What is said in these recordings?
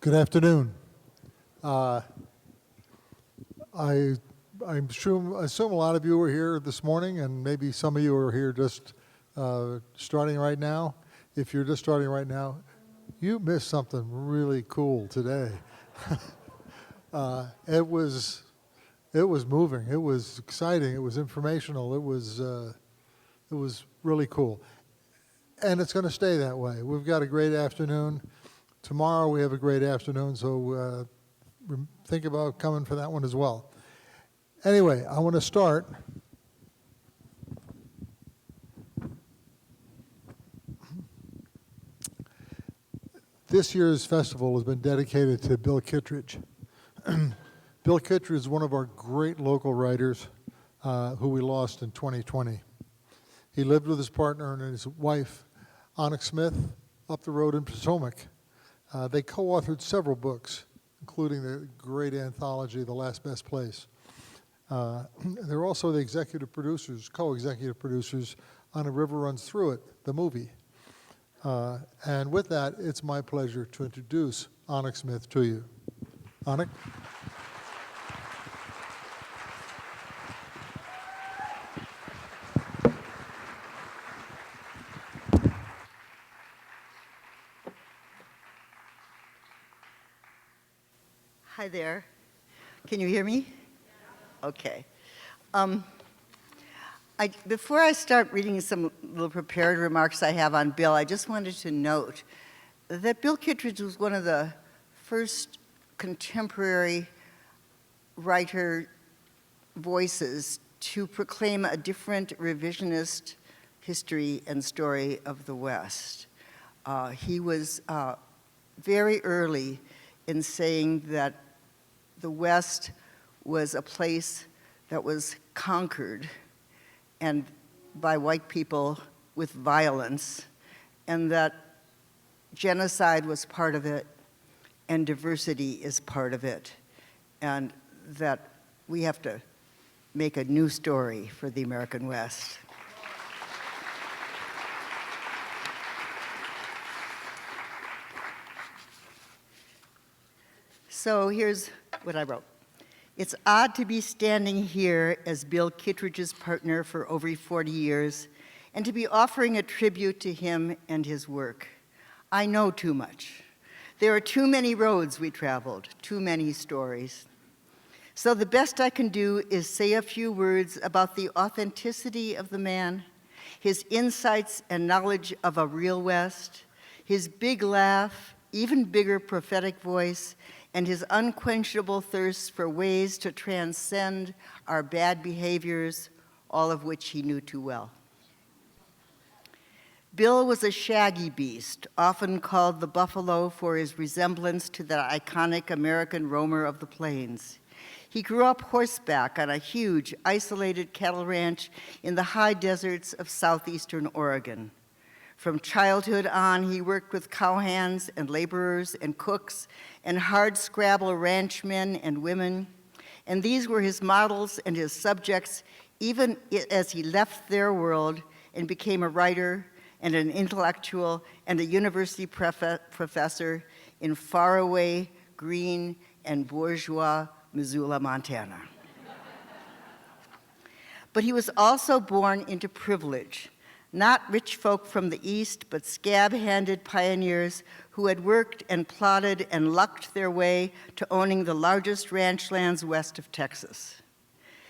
Good afternoon. I assume a lot of you are here this morning, and maybe some of you are here just starting right now. If you're just starting right now, you missed something really cool today. It was moving. It was exciting. It was informational. It was really cool, and it's going to stay that way. We've got a great afternoon. Tomorrow we have a great afternoon, so think about coming for that one as well. Anyway, I want to start. This year's festival has been dedicated to Bill Kittridge. Bill Kittridge is one of our great local writers who we lost in 2020. He lived with his partner and his wife, Onyx Smith, up the road in Potomac. They co-authored several books, including the great anthology, The Last Best Place. They're also the executive producers, co-executive producers on A River Runs Through It, the movie. And with that, it's my pleasure to introduce Onyx Smith to you. Onyx? Hi there. Can you hear me? Okay. Before I start reading some little prepared remarks I have on Bill, I just wanted to note that Bill Kittridge was one of the first contemporary writer voices to proclaim a different revisionist history and story of the West. He was very early in saying that the West was a place that was conquered and by white people with violence, and that genocide was part of it and diversity is part of it, and that we have to make a new story for the American West. So here's what I wrote. It's odd to be standing here as Bill Kittridge's partner for over 40 years and to be offering a tribute to him and his work. I know too much. There are too many roads we traveled, too many stories. So the best I can do is say a few words about the authenticity of the man, his insights and knowledge of a real West, his big laugh, even bigger prophetic voice, and his unquenchable thirst for ways to transcend our bad behaviors, all of which he knew too well. Bill was a shaggy beast, often called the buffalo for his resemblance to the iconic American roamer of the plains. He grew up horseback on a huge, isolated cattle ranch in the high deserts of southeastern Oregon. From childhood on, he worked with cowhands and laborers and cooks and hard-scrabble ranchmen and women, and these were his models and his subjects even as he left their world and became a writer and an intellectual and a university professor in faraway, green, and bourgeois Missoula, Montana. But he was also born into privilege. Not rich folk from the East, but scab-handed pioneers who had worked and plotted and lucked their way to owning the largest ranch lands west of Texas.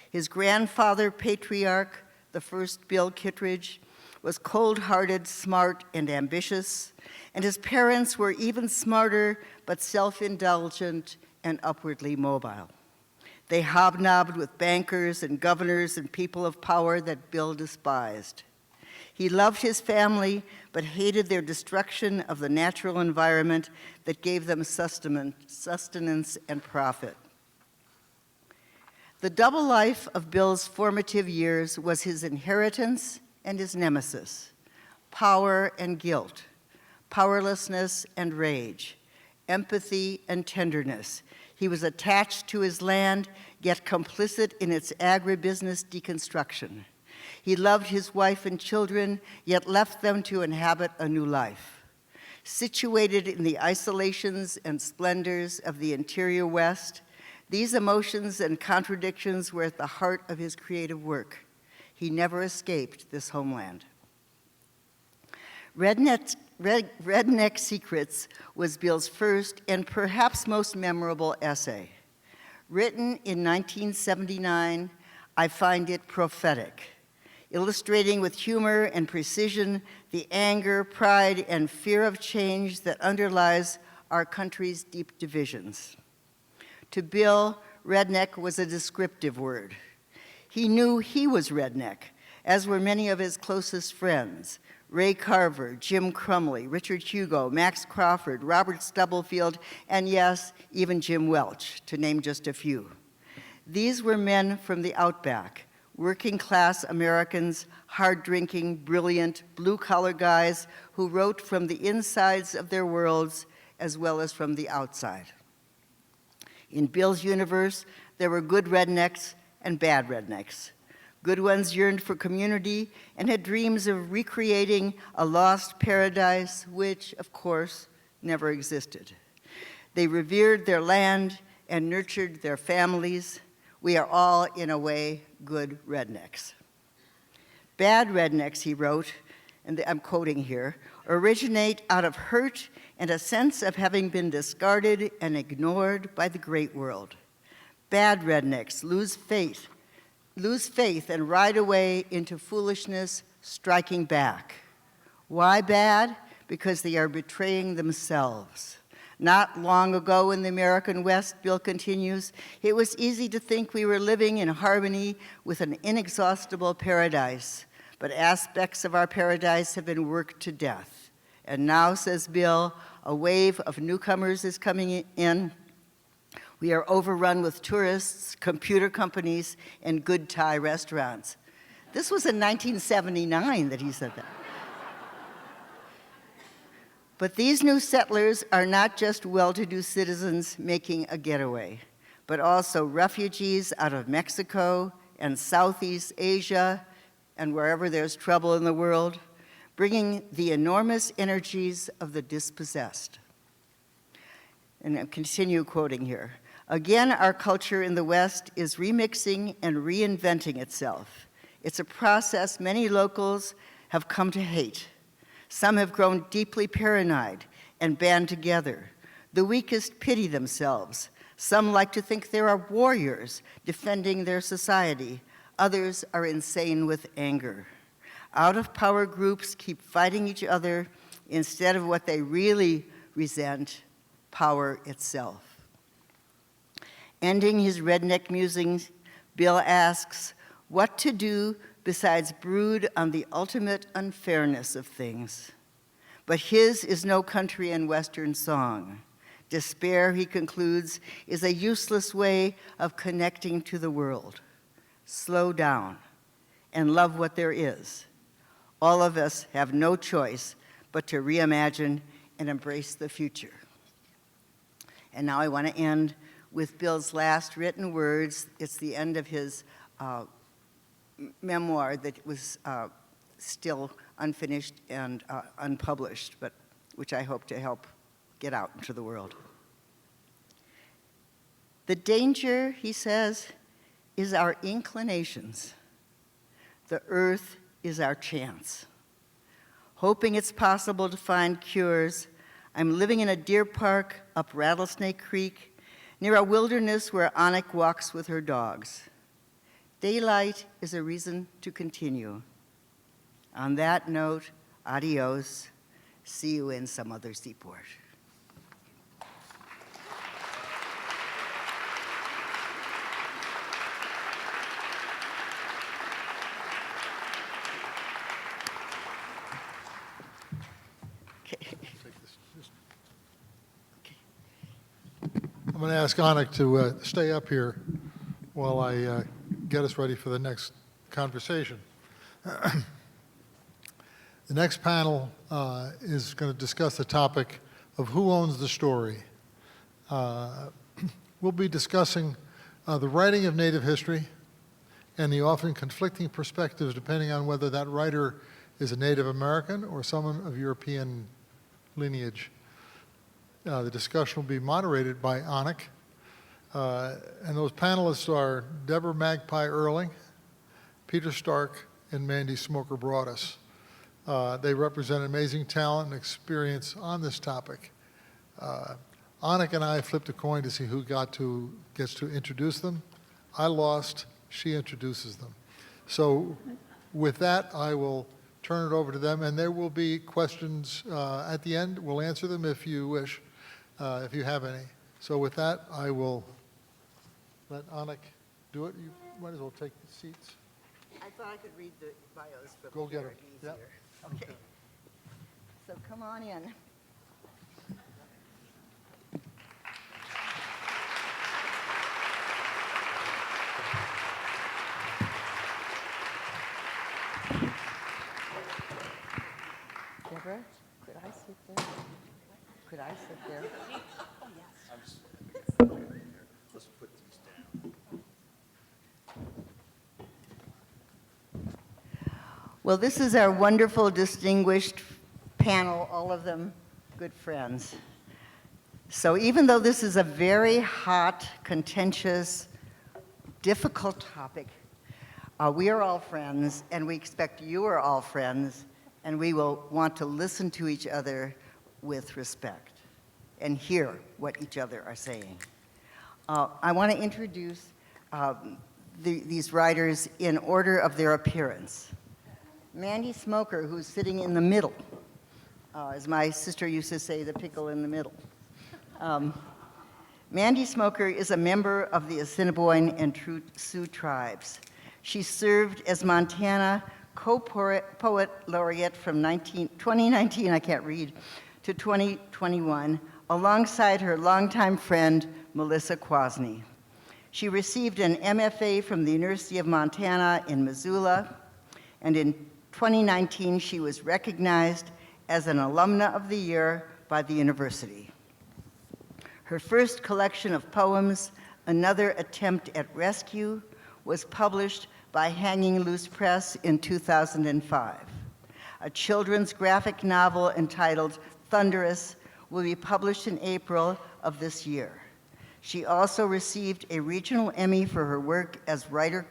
His grandfather, patriarch, the first Bill Kittridge, was cold-hearted, smart, and ambitious, and his parents were even smarter, but self-indulgent and upwardly mobile. They hobnobbed with bankers and governors and people of power that Bill despised. He loved his family, but hated their destruction of the natural environment that gave them sustenance and profit. The double life of Bill's formative years was his inheritance and his nemesis, power and guilt, powerlessness and rage, empathy and tenderness. He was attached to his land, yet complicit in its agribusiness deconstruction. He loved his wife and children, yet left them to inhabit a new life. Situated in the isolations and splendors of the interior West, these emotions and contradictions were at the heart of his creative work. He never escaped this homeland. Redneck Secrets was Bill's first and perhaps most memorable essay. Written in 1979, I find it prophetic, illustrating with humor and precision the anger, pride, and fear of change that underlies our country's deep divisions. To Bill, redneck was a descriptive word. He knew he was redneck, as were many of his closest friends: Ray Carver, Jim Crumley, Richard Hugo, Max Crawford, Robert Stubblefield, and yes, even Jim Welch, to name just a few. These were men from the outback, working-class Americans, hard-drinking, brilliant, blue-collar guys who wrote from the insides of their worlds as well as from the outside. In Bill's universe, there were good rednecks and bad rednecks. Good ones yearned for community and had dreams of recreating a lost paradise, which, of course, never existed. They revered their land and nurtured their families. We are all, in a way, good rednecks. Bad rednecks, he wrote, and I'm quoting here, originate out of hurt and a sense of having been discarded and ignored by the great world. Bad rednecks lose faith and ride away into foolishness, striking back. Why bad? Because they are betraying themselves. Not long ago in the American West, Bill continues, it was easy to think we were living in harmony with an inexhaustible paradise, but aspects of our paradise have been worked to death. And now, says Bill, a wave of newcomers is coming in. We are overrun with tourists, computer companies, and good Thai restaurants. This was in 1979 that he said that. But these new settlers are not just well-to-do citizens making a getaway, but also refugees out of Mexico and Southeast Asia and wherever there's trouble in the world, bringing the enormous energies of the dispossessed. And I'll continue quoting here. Again, our culture in the West is remixing and reinventing itself. It's a process many locals have come to hate. Some have grown deeply paranoid and band together. The weakest pity themselves. Some like to think they are warriors defending their society. Others are insane with anger. Out-of-power groups keep fighting each other instead of what they really resent, power itself. Ending his redneck musings, Bill asks, what to do besides brood on the ultimate unfairness of things? But his is no country and western song. Despair, he concludes, is a useless way of connecting to the world. Slow down and love what there is. All of us have no choice but to reimagine and embrace the future. And now I want to end with Bill's last written words. It's the end of his memoir that was still unfinished and unpublished, but which I hope to help get out into the world. The danger, he says, is our inclinations. The earth is our chance. Hoping it's possible to find cures, I'm living in a deer park up Rattlesnake Creek, near a wilderness where Onyx walks with her dogs. Daylight is a reason to continue. On that note, adios. See you in some other seaport. I'm going to ask Onyx to stay up here while I get us ready for the next conversation. The next panel is going to discuss the topic of who owns the story. We'll be discussing the writing of Native history and the often conflicting perspectives depending on whether that writer is a Native American or someone of European lineage. The discussion will be moderated by Onyx, and those panelists are Deborah Magpie Erling, Peter Stark, and Mandy Smoker Broadus. They represent amazing talent and experience on this topic. Onyx and I flipped a coin to see who gets to introduce them. I lost, she introduces them. So with that, I will turn it over to them, and there will be questions at the end. We'll answer them if you wish, if you have any. So with that, I will let Onyx do it. You might as well take the seats. I thought I could read the bios from Go get here. them. Easier. Yep. Okay. So come on in. Deborah, could I sit there? Could I sit there? Let's put these down. Well, this is our wonderful, distinguished panel, all of them good friends. So even though this is a very hot, contentious, difficult topic, we are all friends, and we expect you are all friends, and we will want to listen to each other with respect and hear what each other are saying. I want to introduce these writers in order of their appearance. Mandy Smoker, who's sitting in the middle, as my sister used to say, the pickle in the middle. Mandy Smoker is a member of the Assiniboine and Sioux tribes. She served as Montana co-poet laureate from 2019, I can't read, to 2021, alongside her longtime friend, Melissa Kwasny. She received an MFA from the University of Montana in Missoula, and in 2019, she was recognized as an Alumna of the Year by the university. Her first collection of poems, Another Attempt at Rescue, was published by Hanging Loose Press in 2005. A children's graphic novel entitled Thunderous will be published in April of this year. She also received a regional Emmy for her work as writer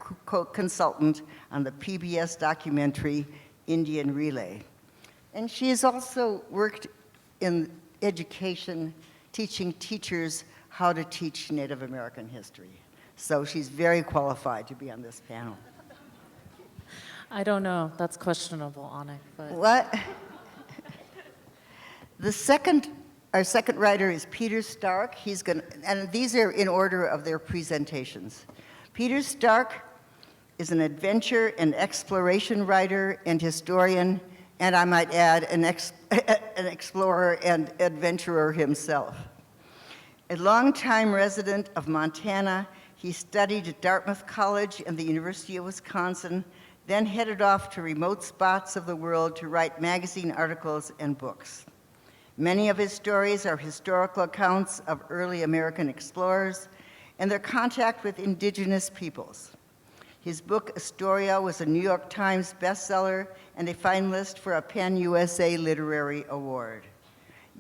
consultant on the PBS documentary Indian Relay. And she has also worked in education, teaching teachers how to teach Native American history. So she's very qualified to be on this panel. I don't know. That's questionable, Onyx. But What? Our second writer is Peter Stark. And these are in order of their presentations. Peter Stark is an adventure and exploration writer and historian, and I might add, an explorer and adventurer himself. A longtime resident of Montana, he studied at Dartmouth College and the University of Wisconsin, then headed off to remote spots of the world to write magazine articles and books. Many of his stories are historical accounts of early American explorers and their contact with indigenous peoples. His book, Astoria, was a New York Times bestseller and a finalist for a PEN USA Literary Award.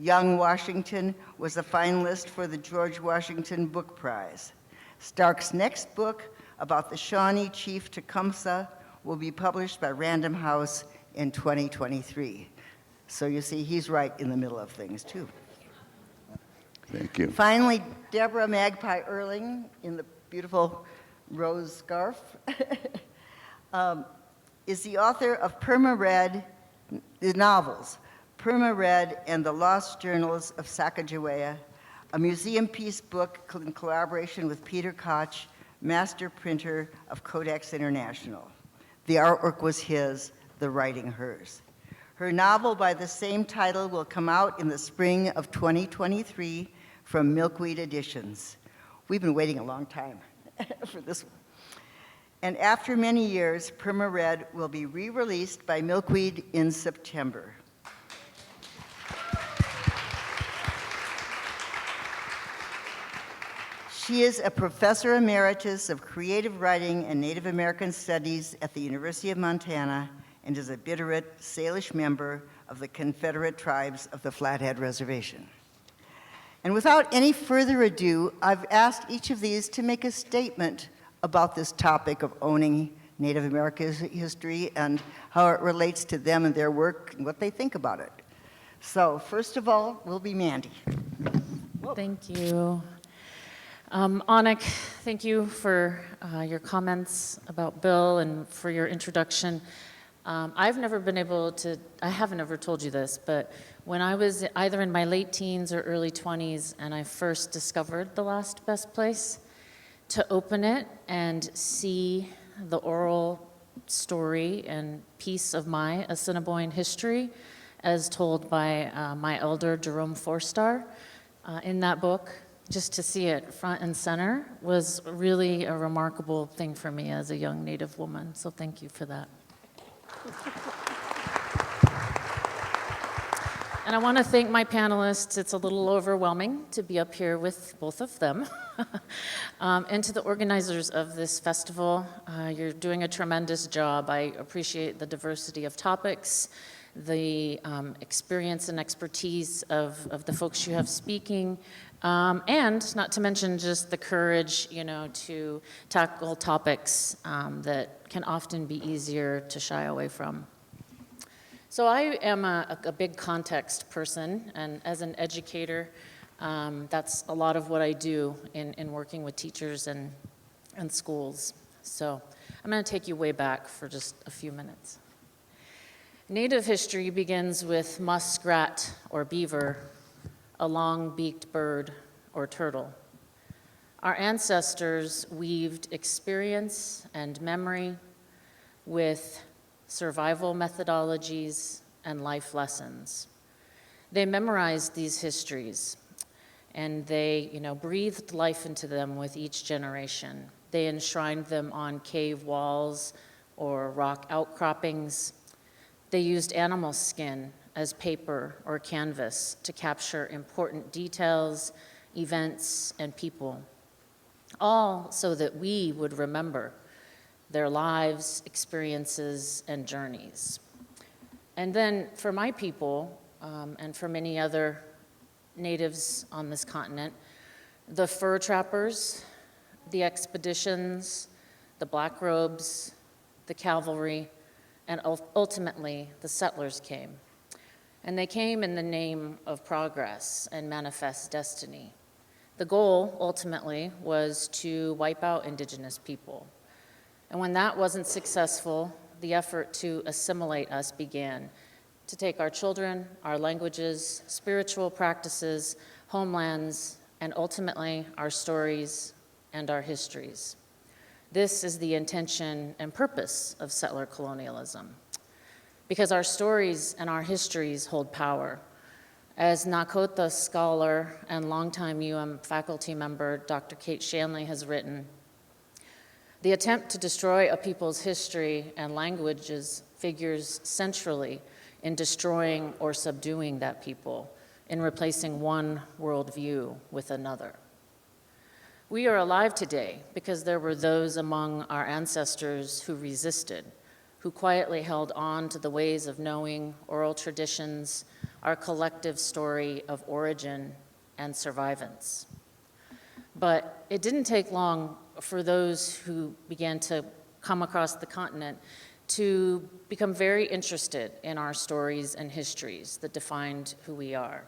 Young Washington was a finalist for the George Washington Book Prize. Stark's next book, about the Shawnee chief Tecumseh, will be published by Random House in 2023. So you see, he's right in the middle of things, too. Thank you. Finally, Deborah Magpie Erling, in the beautiful rose scarf, is the author of the novels, Perma Red and the Lost Journals of Sacagawea, a museum piece book in collaboration with Peter Koch, master printer of Codex International. The artwork was his, the writing hers. Her novel by the same title will come out in the spring of 2023 from Milkweed Editions. We've been waiting a long time for this one. And after many years, Perma Red will be re-released by Milkweed in September. She is a professor emeritus of creative writing and Native American studies at the University of Montana and is a Bitterroot Salish member of the Confederate Tribes of the Flathead Reservation. And without any further ado, I've asked each of these to make a statement about this topic of owning Native American history and how it relates to them and their work and what they think about it. So first of all will be Mandy. Thank you. Onyx, thank you for your comments about Bill and for your introduction. I haven't ever told you this, but when I was either in my late teens or early 20s and I first discovered The Last Best Place, to open it and see the oral story and piece of my Assiniboine history as told by my elder, Jerome Forstar, in that book, just to see it front and center was really a remarkable thing for me as a young Native woman. So thank you for that. And I want to thank my panelists. It's a little overwhelming to be up here with both of them. And to the organizers of this festival, you're doing a tremendous job. I appreciate the diversity of topics, the experience and expertise of the folks you have speaking, and not to mention just the courage, to tackle topics that can often be easier to shy away from. So I am a big context person, and as an educator, that's a lot of what I do in working with teachers and schools. So I'm going to take you way back for just a few minutes. Native history begins with muskrat or beaver, a long-beaked bird or turtle. Our ancestors weaved experience and memory with survival methodologies and life lessons. They memorized these histories, and they, breathed life into them with each generation. They enshrined them on cave walls or rock outcroppings. They used animal skin as paper or canvas to capture important details, events, and people, all so that we would remember their lives, experiences, and journeys. And then for my people, and for many other natives on this continent, the fur trappers, the expeditions, the black robes, the cavalry, and ultimately the settlers came. And they came in the name of progress and manifest destiny. The goal, ultimately, was to wipe out indigenous people. And when that wasn't successful, the effort to assimilate us began, to take our children, our languages, spiritual practices, homelands, and ultimately our stories and our histories. This is the intention and purpose of settler colonialism, because our stories and our histories hold power. As Nakota scholar and longtime faculty member Dr. Kate Shanley has written, the attempt to destroy a people's history and languages figures centrally in destroying or subduing that people, in replacing one worldview with another. We are alive today because there were those among our ancestors who resisted, who quietly held on to the ways of knowing, oral traditions, our collective story of origin and survivance. But it didn't take long for those who began to come across the continent to become very interested in our stories and histories that defined who we are.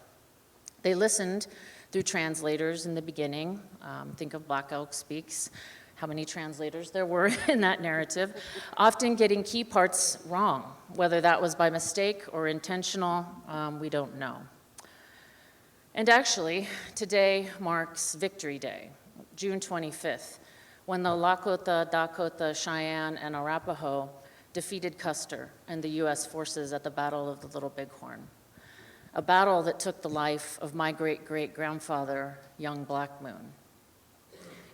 They listened through translators in the beginning. Think of Black Elk Speaks, how many translators there were in that narrative, often getting key parts wrong. Whether that was by mistake or intentional, we don't know. And actually, today marks Victory Day, June 25th, when the Lakota, Dakota, Cheyenne, and Arapaho defeated Custer and the U.S. forces at the Battle of the Little Bighorn, a battle that took the life of my great-great-grandfather, young Black Moon.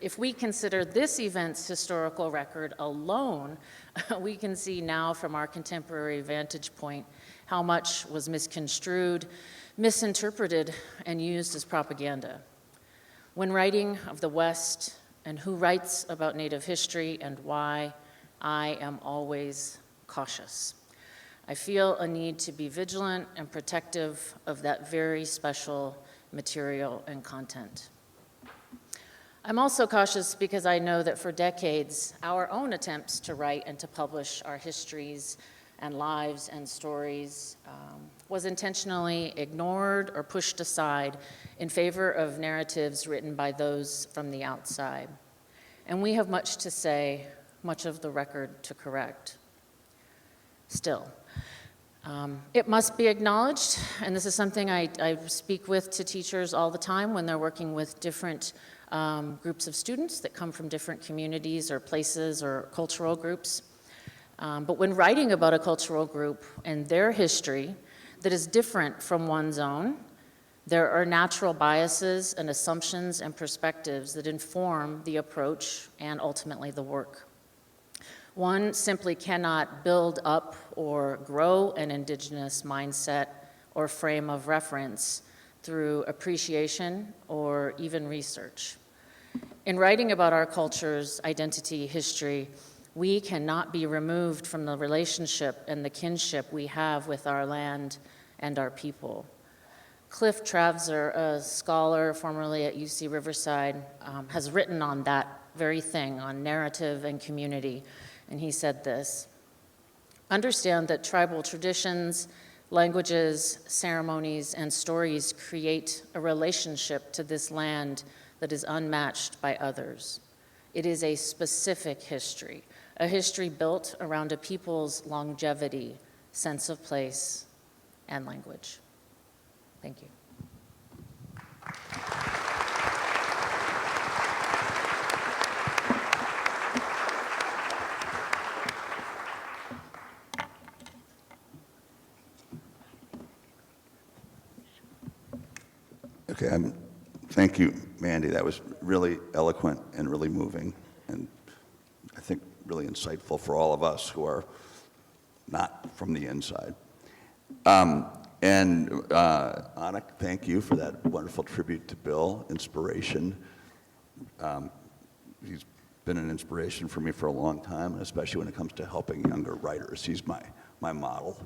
If we consider this event's historical record alone, we can see now from our contemporary vantage point how much was misconstrued, misinterpreted, and used as propaganda. When writing of the West and who writes about Native history and why, I am always cautious. I feel a need to be vigilant and protective of that very special material and content. I'm also cautious because I know that for decades, our own attempts to write and to publish our histories and lives and stories was intentionally ignored or pushed aside in favor of narratives written by those from the outside. And we have much to say, much of the record to correct. Still, it must be acknowledged, and this is something I speak with to teachers all the time when they're working with different groups of students that come from different communities or places or cultural groups. But when writing about a cultural group and their history that is different from one's own, there are natural biases and assumptions and perspectives that inform the approach and ultimately the work. One simply cannot build up or grow an indigenous mindset or frame of reference through appreciation or even research. In writing about our culture's identity, history, we cannot be removed from the relationship and the kinship we have with our land and our people. Cliff Travser, a scholar formerly at UC Riverside, has written on that very thing, on narrative and community, and he said this: understand that tribal traditions, languages, ceremonies, and stories create a relationship to this land that is unmatched by others. It is a specific history, a history built around a people's longevity, sense of place, and language. Thank you. Okay, thank you, Mandy. That was really eloquent and really moving, and I think really insightful for all of us who are not from the inside. Onyx, thank you for that wonderful tribute to Bill, inspiration. He's been an inspiration for me for a long time, and especially when it comes to helping younger writers. He's my model.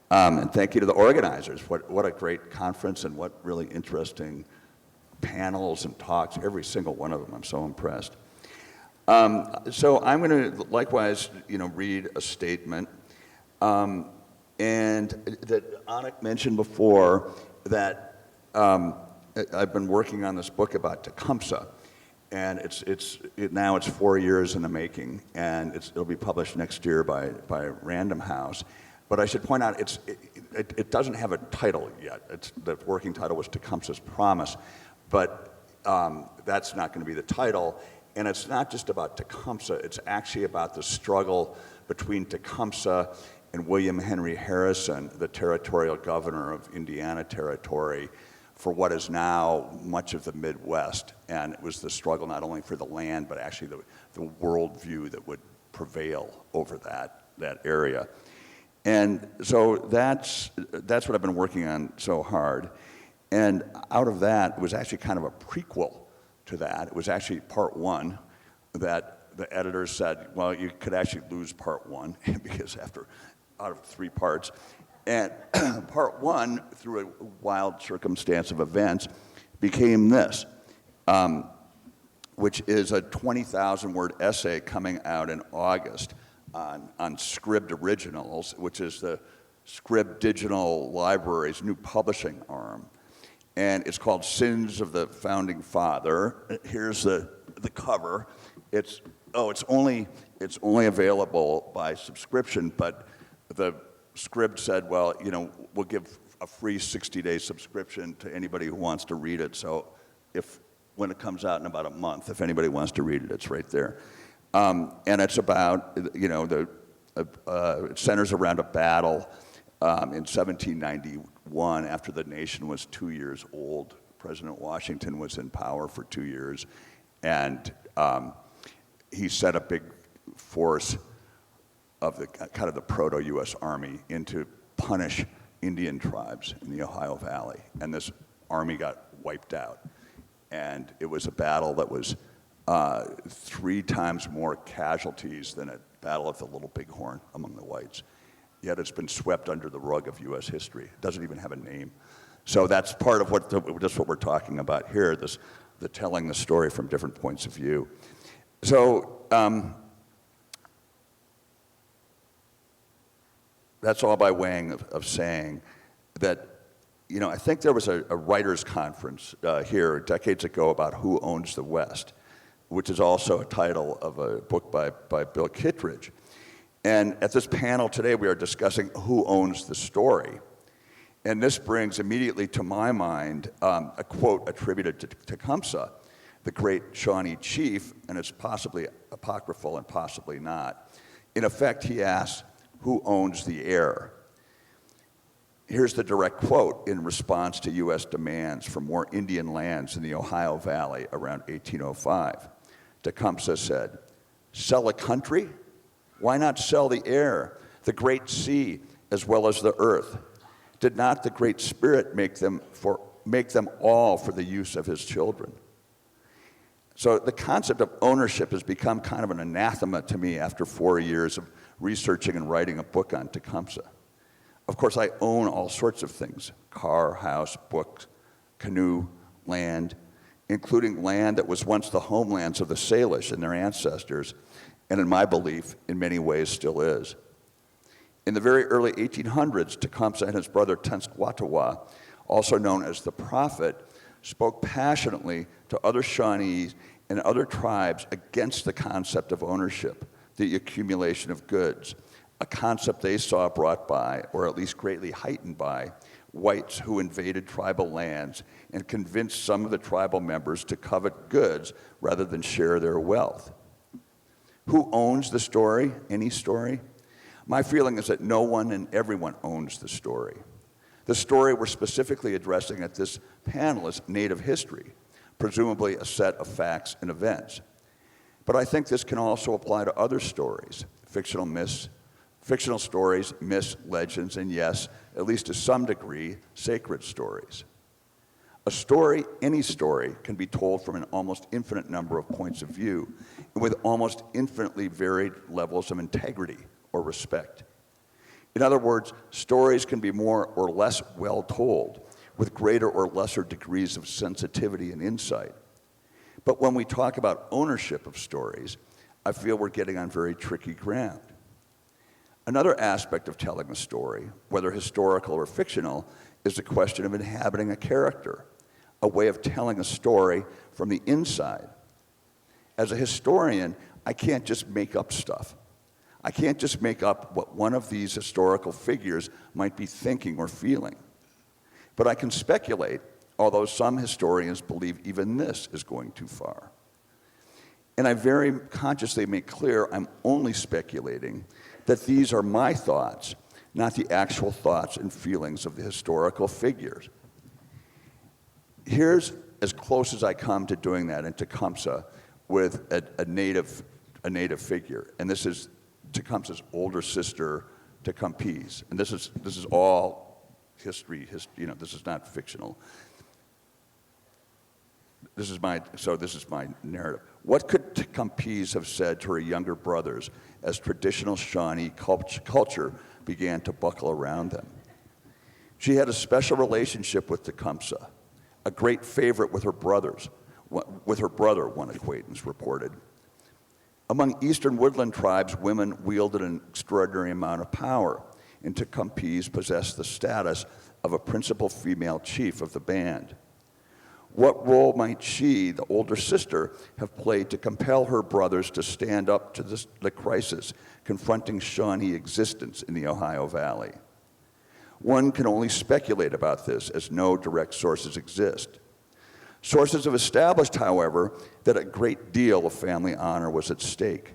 And thank you to the organizers. What a great conference, and what really interesting panels and talks, every single one of them. I'm so impressed. So I'm going to likewise, read a statement. And that Onyx mentioned before that I've been working on this book about Tecumseh, and now it's 4 years in the making, and it'll be published next year by Random House. But I should point out it doesn't have a title yet. The working title was Tecumseh's Promise, but that's not going to be the title. And it's not just about Tecumseh. It's actually about the struggle between Tecumseh and William Henry Harrison, the territorial governor of Indiana Territory, for what is now much of the Midwest. And it was the struggle not only for the land, but actually the worldview that would prevail over that area. And so that's what I've been working on so hard. And out of that, it was actually kind of a prequel to that. It was actually part one that the editor said, well, you could actually lose part one because out of 3 parts. And part one, through a wild circumstance of events, became this, which is a 20,000-word essay coming out in August on Scribd Originals, which is the Scribd Digital Library's new publishing arm. And it's called Sins of the Founding Father. Here's the cover. It's only available by subscription, but the Scribd said, well, we'll give a free 60-day subscription to anybody who wants to read it. So when it comes out in about a month, if anybody wants to read it, it's right there. And it's about, it centers around a battle in 1791 after the nation was 2 years old. President Washington was in power for 2 years, and he set a big force of the proto-U.S. Army in to punish Indian tribes in the Ohio Valley. And this army got wiped out. And it was a battle that was 3 times more casualties than a battle of the Little Bighorn among the whites. yet it's been swept under the rug of U.S. history. It doesn't even have a name. So that's part of that's what we're talking about here, the telling the story from different points of view. So that's all by way of saying that, you know, I think there was a writers' conference here decades ago about who owns the West, which is also a title of a book by Bill Kittridge. And at this panel today, we are discussing who owns the story. And this brings immediately to my mind a quote attributed to Tecumseh, the great Shawnee chief, and it's possibly apocryphal and possibly not. In effect, he asks, who owns the air? Here's the direct quote in response to U.S. demands for more Indian lands in the Ohio Valley around 1805. Tecumseh said, "Sell a country? Why not sell the air, the great sea, as well as the earth? Did not the Great Spirit make them all for the use of his children?" So the concept of ownership has become kind of an anathema to me after 4 years of researching and writing a book on Tecumseh. Of course, I own all sorts of things: car, house, books, canoe, land, including land that was once the homelands of the Salish and their ancestors, and in my belief, in many ways still is. In the very early 1800s, Tecumseh and his brother Tenskwatawa, also known as the Prophet, spoke passionately to other Shawnees and other tribes against the concept of ownership, the accumulation of goods, a concept they saw brought by, or at least greatly heightened by, whites who invaded tribal lands and convinced some of the tribal members to covet goods rather than share their wealth. Who owns the story? Any story? My feeling is that no one and everyone owns the story. The story we're specifically addressing at this panel is Native history, presumably a set of facts and events. But I think this can also apply to other stories, fictional stories, myths, legends, and yes, at least to some degree, sacred stories. A story, any story, can be told from an almost infinite number of points of view and with almost infinitely varied levels of integrity or respect. In other words, stories can be more or less well told, with greater or lesser degrees of sensitivity and insight. But when we talk about ownership of stories, I feel we're getting on very tricky ground. Another aspect of telling a story, whether historical or fictional, is the question of inhabiting a character, a way of telling a story from the inside. As a historian, I can't just make up stuff. I can't just make up what one of these historical figures might be thinking or feeling. But I can speculate, although some historians believe even this is going too far. And I very consciously make clear I'm only speculating that these are my thoughts, not the actual thoughts and feelings of the historical figures. Here's as close as I come to doing that in Tecumseh with a native figure, and this is Tecumseh's older sister, Tecumseh, and this is all history. This is not fictional. This is my narrative. What could Tecumseh have said to her younger brothers as traditional Shawnee culture began to buckle around them? She had a special relationship with Tecumseh, a great favorite with her brothers, with her brother, one acquaintance reported. Among eastern woodland tribes, women wielded an extraordinary amount of power, and Tecumseh possessed the status of a principal female chief of the band. What role might she, the older sister, have played to compel her brothers to stand up to the crisis confronting Shawnee existence in the Ohio Valley? One can only speculate about this, as no direct sources exist. Sources have established, however, that a great deal of family honor was at stake.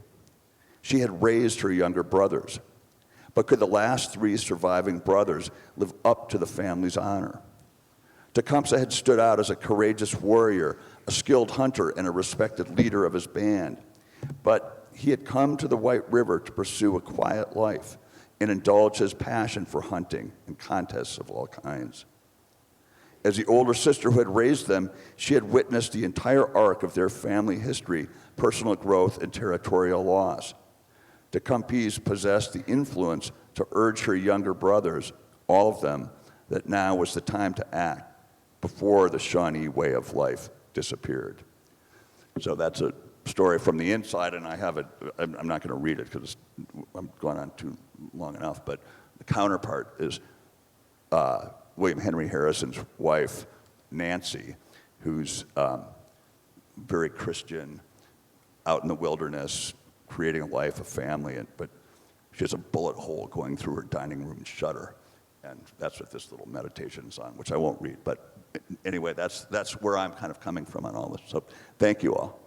She had raised her younger brothers, but could the last three surviving brothers live up to the family's honor? Tecumseh had stood out as a courageous warrior, a skilled hunter, and a respected leader of his band. But he had come to the White River to pursue a quiet life and indulge his passion for hunting and contests of all kinds. As the older sister who had raised them, she had witnessed the entire arc of their family history, personal growth, and territorial loss. Tecumseh possessed the influence to urge her younger brothers, all of them, that now was the time to act before the Shawnee way of life disappeared. So that's a story from the inside, and I have it. I'm not going to read it because I'm going on too long enough, but the counterpart is William Henry Harrison's wife, Nancy, who's very Christian, out in the wilderness, creating a life, a family, but she has a bullet hole going through her dining room shutter. And that's what this little meditation is on, which I won't read. But anyway, that's where I'm kind of coming from on all this. So thank you all.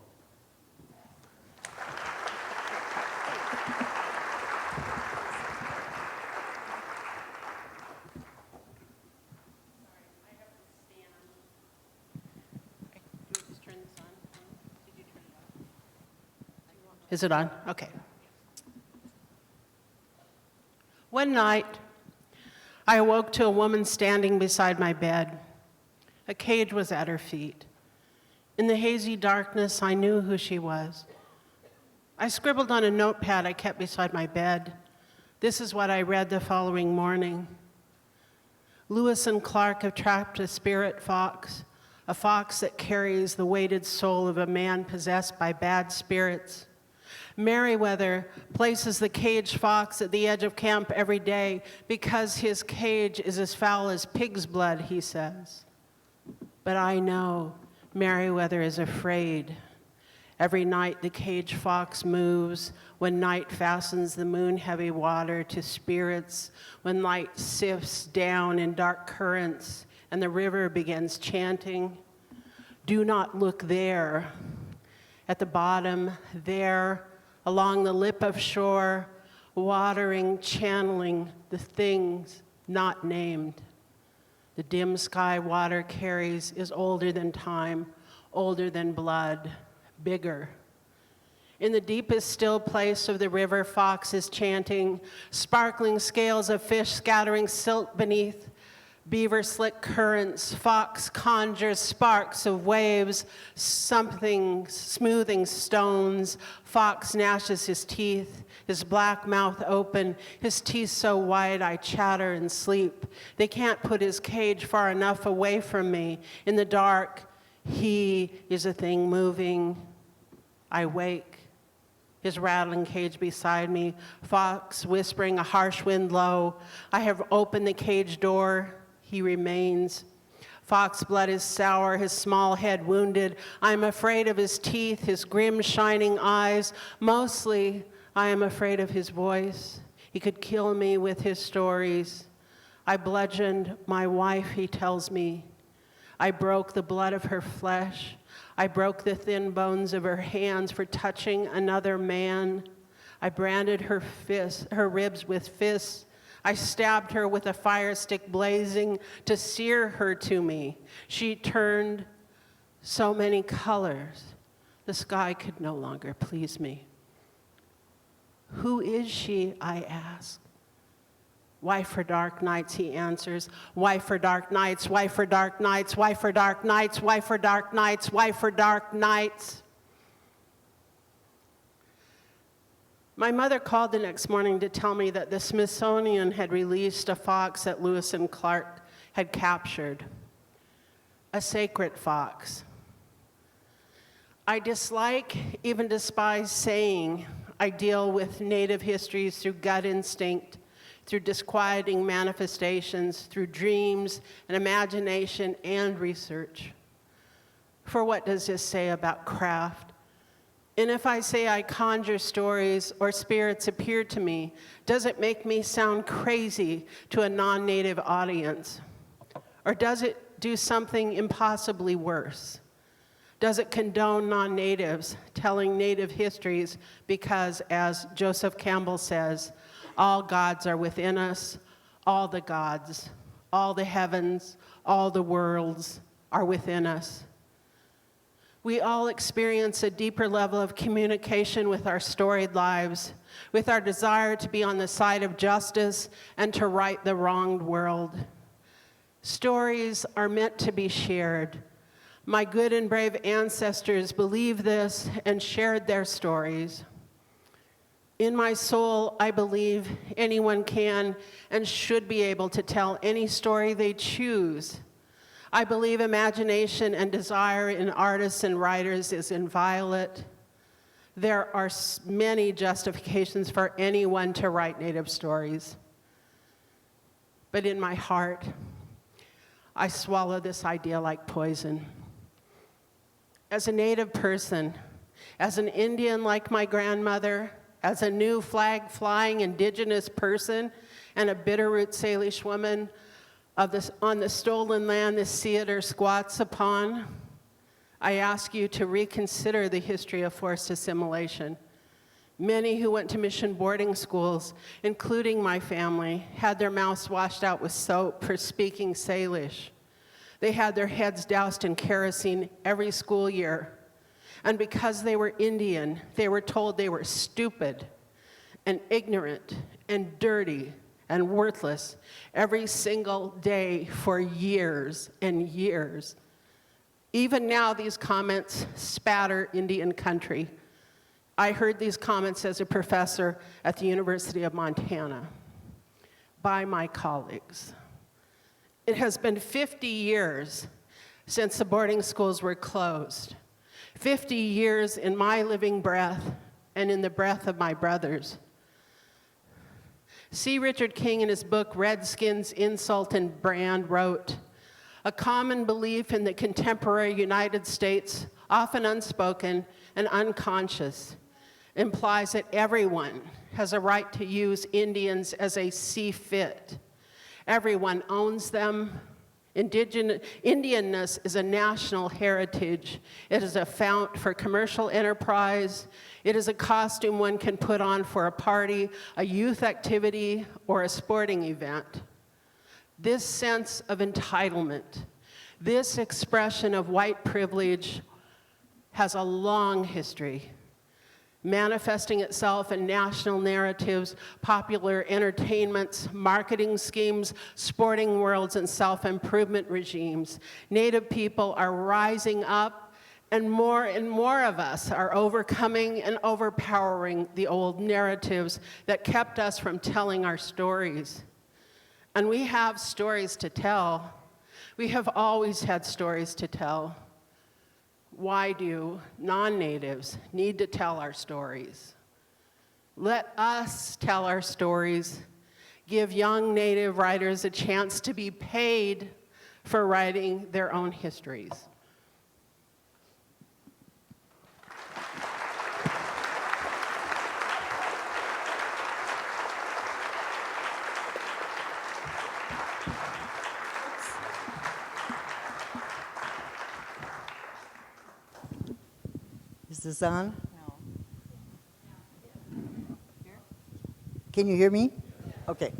Is it on? Okay. One night, I awoke to a woman standing beside my bed. A cage was at her feet. In the hazy darkness, I knew who she was. I scribbled on a notepad I kept beside my bed. This is what I read the following morning. Lewis and Clark have trapped a spirit fox, a fox that carries the weighted soul of a man possessed by bad spirits. Meriwether places the caged fox at the edge of camp every day because his cage is as foul as pig's blood, he says. But I know Meriwether is afraid. Every night the caged fox moves, when night fastens the moon-heavy water to spirits, when light sifts down in dark currents and the river begins chanting. Do not look there. At the bottom, there, along the lip of shore, watering, channeling the things not named. The dim sky water carries is older than time, older than blood, bigger. In the deepest still place of the river, fox is chanting, sparkling scales of fish scattering silt beneath beaver slick currents. Fox conjures sparks of waves, something smoothing stones. Fox gnashes his teeth, his black mouth open, his teeth so wide I chatter and sleep. They can't put his cage far enough away from me. In the dark, he is a thing moving. I wake. His rattling cage beside me, fox whispering a harsh wind low. I have opened the cage door. He remains. Fox blood is sour, his small head wounded. I am afraid of his teeth, his grim shining eyes. Mostly, I am afraid of his voice. He could kill me with his stories. I bludgeoned my wife, he tells me. I broke the blood of her flesh. I broke the thin bones of her hands for touching another man. I branded her ribs with fists. I stabbed her with a fire stick blazing to sear her to me. She turned so many colors, the sky could no longer please me. Who is she, I ask. Why for dark nights, he answers. Why for dark nights, why for dark nights, why for dark nights, why for dark nights, why for dark nights? My mother called the next morning to tell me that the Smithsonian had released a fox that Lewis and Clark had captured, a sacred fox. I dislike, even despise saying I deal with Native histories through gut instinct, through disquieting manifestations, through dreams and imagination and research. For what does this say about craft? And if I say I conjure stories or spirits appear to me, does it make me sound crazy to a non-native audience? Or does it do something impossibly worse? Does it condone non-natives telling native histories because, as Joseph Campbell says, all gods are within us, all the gods, all the heavens, all the worlds are within us. We all experience a deeper level of communication with our storied lives, with our desire to be on the side of justice and to right the wronged world. Stories are meant to be shared. My good and brave ancestors believed this and shared their stories. In my soul, I believe anyone can and should be able to tell any story they choose. I believe imagination and desire in artists and writers is inviolate. There are many justifications for anyone to write Native stories. But in my heart, I swallow this idea like poison. As a Native person, as an Indian like my grandmother, as a new flag-flying Indigenous person, and a Bitterroot Salish woman on the stolen land this theater squats upon, I ask you to reconsider the history of forced assimilation. Many who went to mission boarding schools, including my family, had their mouths washed out with soap for speaking Salish. They had their heads doused in kerosene every school year. And because they were Indian, they were told they were stupid and ignorant and dirty and worthless every single day for years and years. Even now, these comments spatter Indian country. I heard these comments as a professor at the University of Montana by my colleagues. It has been 50 years since the boarding schools were closed. 50 years in my living breath and in the breath of my brothers. C. Richard King, in his book, Redskins, Insult and Brand, wrote, "A common belief in the contemporary United States, often unspoken and unconscious, implies that everyone has a right to use Indians as they see fit. Everyone owns them. Indianness is a national heritage. It is a fount for commercial enterprise. It is a costume one can put on for a party, a youth activity, or a sporting event." This sense of entitlement, this expression of white privilege has a long history, manifesting itself in national narratives, popular entertainments, marketing schemes, sporting worlds, and self-improvement regimes. Native people are rising up, and more of us are overcoming and overpowering the old narratives that kept us from telling our stories. And we have stories to tell. We have always had stories to tell. Why do non-natives need to tell our stories? Let us tell our stories. Give young Native writers a chance to be paid for writing their own histories. Is this on? No. Can you hear me? Okay.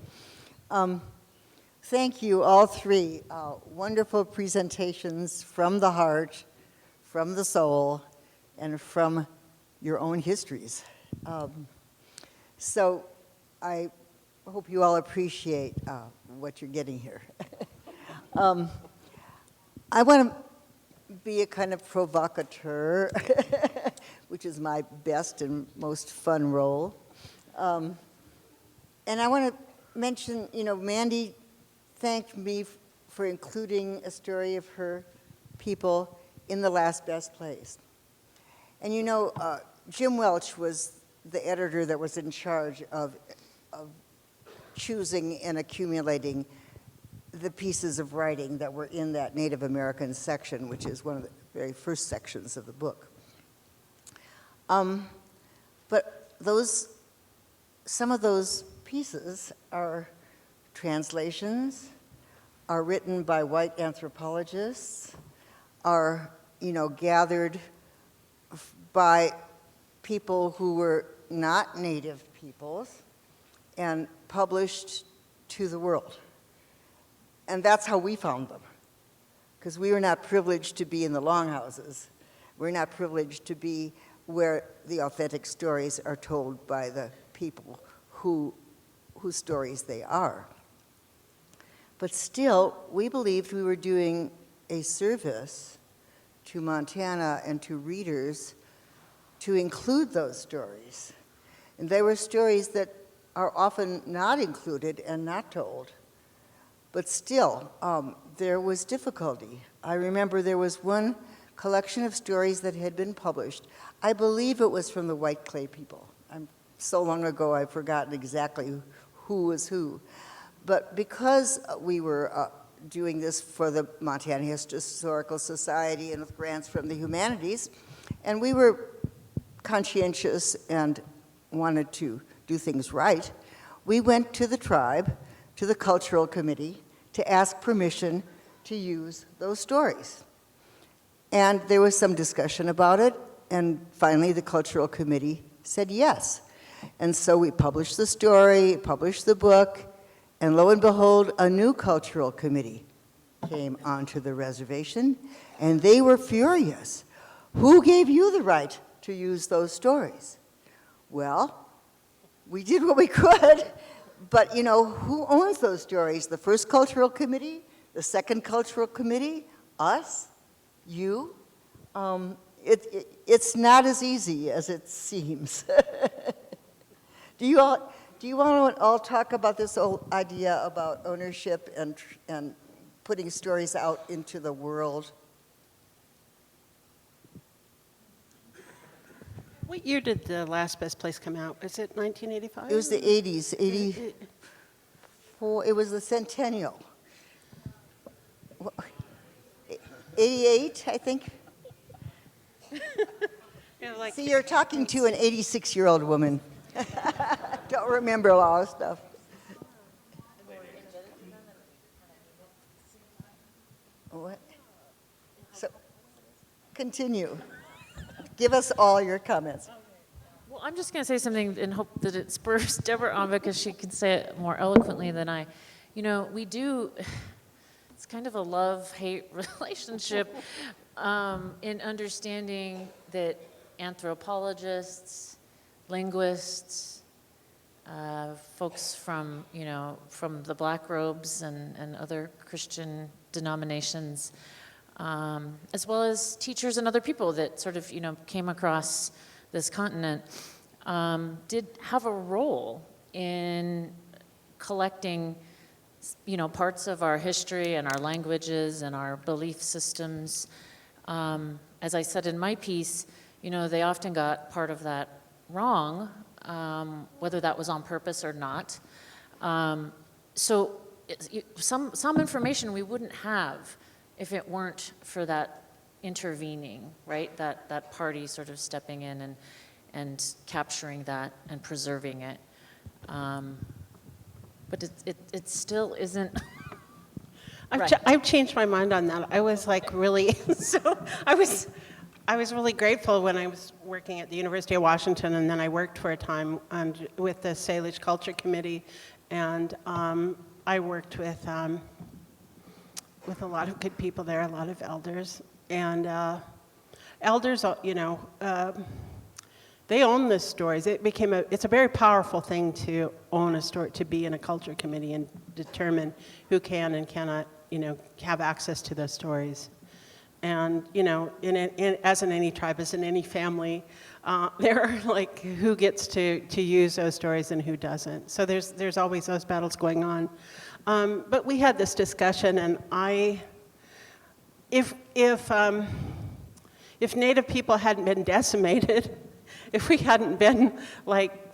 Thank you, all three. Wonderful presentations from the heart, from the soul, and from your own histories. So I hope you all appreciate what you're getting here. I want to be a kind of provocateur, which is my best and most fun role. And I want to mention, Mandy thanked me for including a story of her people in the last best place. And Jim Welch was the editor that was in charge of choosing and accumulating the pieces of writing that were in that Native American section, which is one of the very first sections of the book. But some of those pieces are translations, are written by white anthropologists, are gathered by people who were not Native peoples, and published to the world. And that's how we found them, because we were not privileged to be in the longhouses. We're not privileged to be where the authentic stories are told by the people whose stories they are. But still, we believed we were doing a service to Montana and to readers to include those stories. And they were stories that are often not included and not told. But still, there was difficulty. I remember there was one collection of stories that had been published. I believe it was from the White Clay people. So long ago, I've forgotten exactly who was who. But because we were doing this for the Montana Historical Society and with grants from the humanities, and we were conscientious and wanted to do things right, we went to the tribe, to the cultural committee, to ask permission to use those stories. And there was some discussion about it, and finally the cultural committee said yes. And so we published the story, published the book, and lo and behold, a new cultural committee came onto the reservation, and they were furious. Who gave you the right to use those stories? Well, we did what we could, but you know, who owns those stories? The first cultural committee, the second cultural committee, us, you? It's not as easy as it seems. Do you want to all talk about this whole idea about ownership and putting stories out into the world? What year did The Last Best Place come out? Is it 1985? It was the 80s, 84, it was the centennial. 88, I think. Yeah, like, See, you're talking to an 86-year-old woman. Don't remember a lot of stuff. What? So, continue. Give us all your comments. Well, I'm just going to say something in hope that it spurs Deborah on because she can say it more eloquently than I. You know, we do, it's kind of a love-hate relationship in understanding that anthropologists, linguists, folks from, you know, from the black robes and other Christian denominations, as well as teachers and other people that sort of, you know, came across this continent, did have a role in collecting, you know, parts of our history and our languages and our belief systems. As I said in my piece, you know, they often got part of that wrong, whether that was on purpose or not. So some information we wouldn't have if it weren't for that intervening, right? That party sort of stepping in and capturing that and preserving it. But it still isn't. Right. I've changed my mind on that. I was like really, so I was really grateful when I was working at the University of Washington, and then I worked for a time with the Salish Culture Committee, and I worked with a lot of good people there, a lot of elders, and elders, you know, they own the stories. It's a very powerful thing to own a story, to be in a culture committee and determine who can and cannot, you know, have access to those stories. And, you know, as in any tribe, as in any family, there are like who gets to use those stories and who doesn't. So there's always those battles going on. But we had this discussion, and if Native people hadn't been decimated, if we hadn't been like,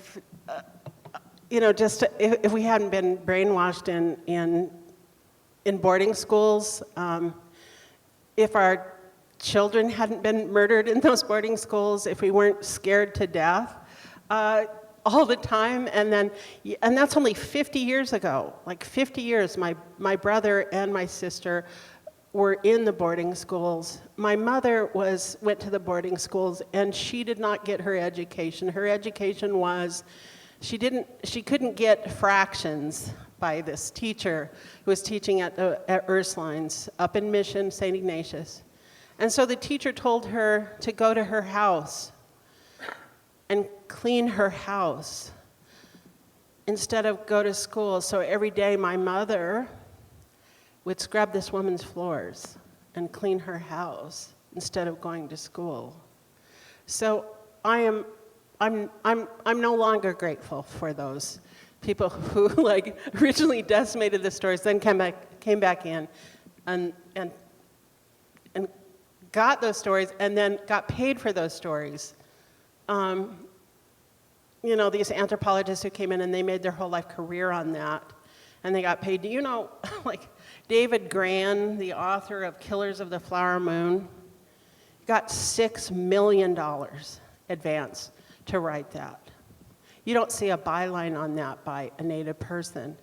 you know, just if we hadn't been brainwashed in boarding schools, if our children hadn't been murdered in those boarding schools, if we weren't scared to death all the time, and that's only 50 years ago. Like 50 years, my brother and my sister were in the boarding schools. My mother went to the boarding schools, and she did not get her education. Her education was, she couldn't get fractions by this teacher who was teaching at Ursulines up in Mission, St. Ignatius. And so the teacher told her to go to her house and clean her house instead of go to school. So every day my mother would scrub this woman's floors and clean her house instead of going to school. So I am I'm no longer grateful for those people who like originally decimated the stories, then came back in and got those stories and then got paid for those stories. You know, these anthropologists who came in and they made their whole life career on that, and they got paid. Do you know, like, David Grann, the author of Killers of the Flower Moon, got $6 million advance to write that. You don't see a byline on that by a Native person.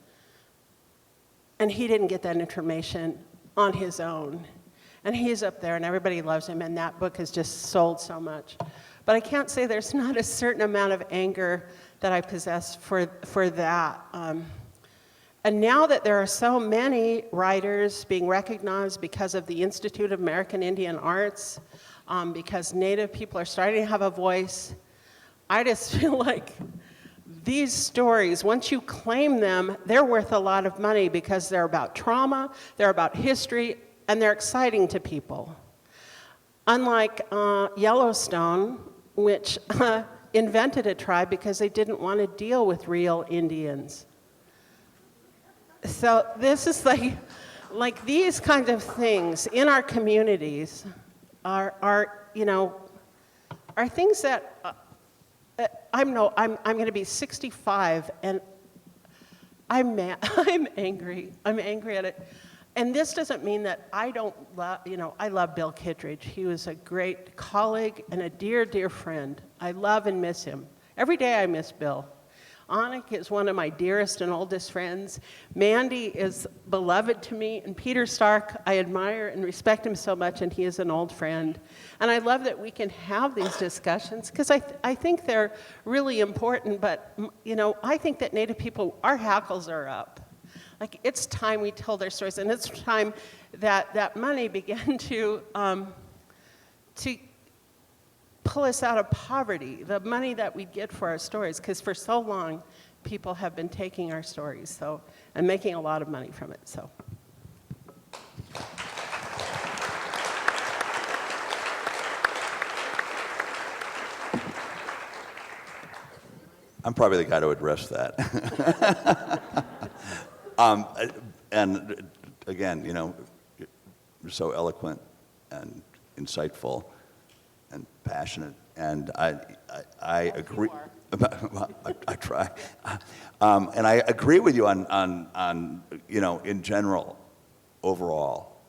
And he didn't get that information on his own. And he's up there, and everybody loves him, and that book has just sold so much. But I can't say there's not a certain amount of anger that I possess for that. And now that there are so many writers being recognized because of the Institute of American Indian Arts, because Native people are starting to have a voice, I just feel like these stories, once you claim them, they're worth a lot of money because they're about trauma, they're about history, and they're exciting to people. Unlike Yellowstone, which invented a tribe because they didn't want to deal with real Indians. So this is like these kinds of things in our communities are things that I'm going to be 65 and I'm angry. I'm angry at it. And this doesn't mean that I don't love, I love Bill Kittridge. He was a great colleague and a dear, dear friend. I love and miss him. Every day I miss Bill. Onyx is one of my dearest and oldest friends. Mandy is beloved to me. And Peter Stark, I admire and respect him so much, and he is an old friend. And I love that we can have these discussions, because I think they're really important. But, I think that Native people, our hackles are up. Like, it's time we told their stories, and it's time that money began to pull us out of poverty, the money that we get for our stories, because for so long, people have been taking our stories and making a lot of money from it. So. I'm probably the guy to address that. And again, you're so eloquent and insightful and passionate, and I agree. I try, and I agree with you on in general, overall,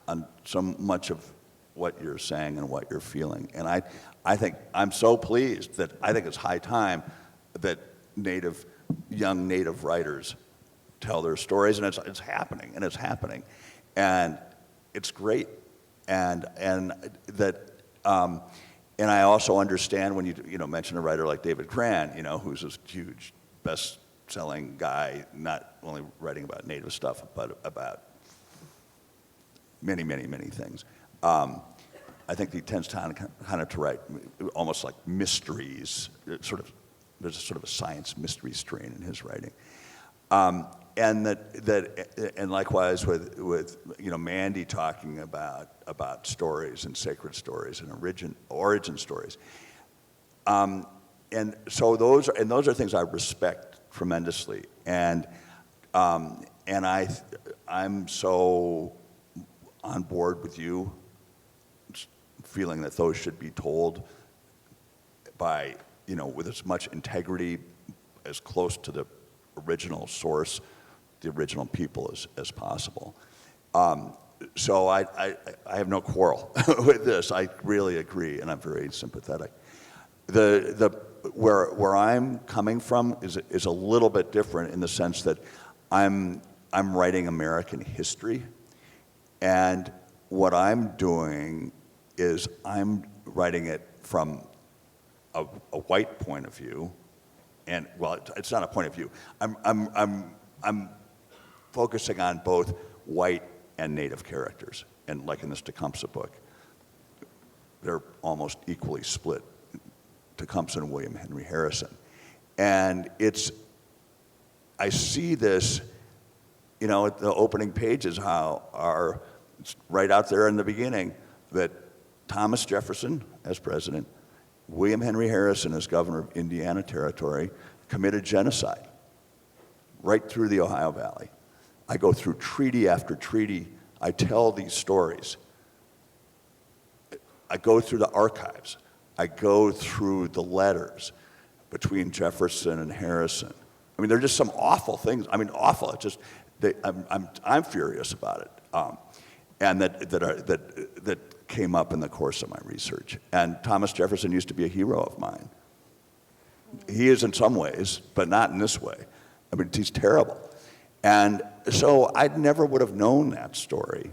on so much of what you're saying and what you're feeling. And I think I'm so pleased that I think it's high time that young Native writers tell their stories, and it's happening, and it's great, and that. And I also understand when you mention a writer like David Grann, who's this huge, best-selling guy, not only writing about Native stuff, but about many, many, many things. I think he tends to kind of to write almost like mysteries. There's sort of a science mystery strain in his writing. And and likewise with Mandy talking about stories and sacred stories and origin stories, and so those are things I respect tremendously, and I'm so on board with you, feeling that those should be told by with as much integrity, as close to the original source, the original people as possible. So I have no quarrel with this. I really agree, and I'm very sympathetic. Where I'm coming from is a little bit different in the sense that I'm writing American history, and what I'm doing is I'm writing it from a white point of view. And well, it's not a point of view. I'm focusing on both white and Native characters, and like in this Tecumseh book, they're almost equally split. Tecumseh and William Henry Harrison, and I see this, at the opening pages it's right out there in the beginning that Thomas Jefferson as president William Henry Harrison, as governor of Indiana Territory, committed genocide right through the Ohio Valley. I go through treaty after treaty. I tell these stories. I go through the archives. I go through the letters between Jefferson and Harrison. I mean, they're just some awful things. I mean, awful. It's just, I'm furious about it. And that came up in the course of my research. And Thomas Jefferson used to be a hero of mine. He is in some ways, but not in this way. I mean, he's terrible. And so I never would have known that story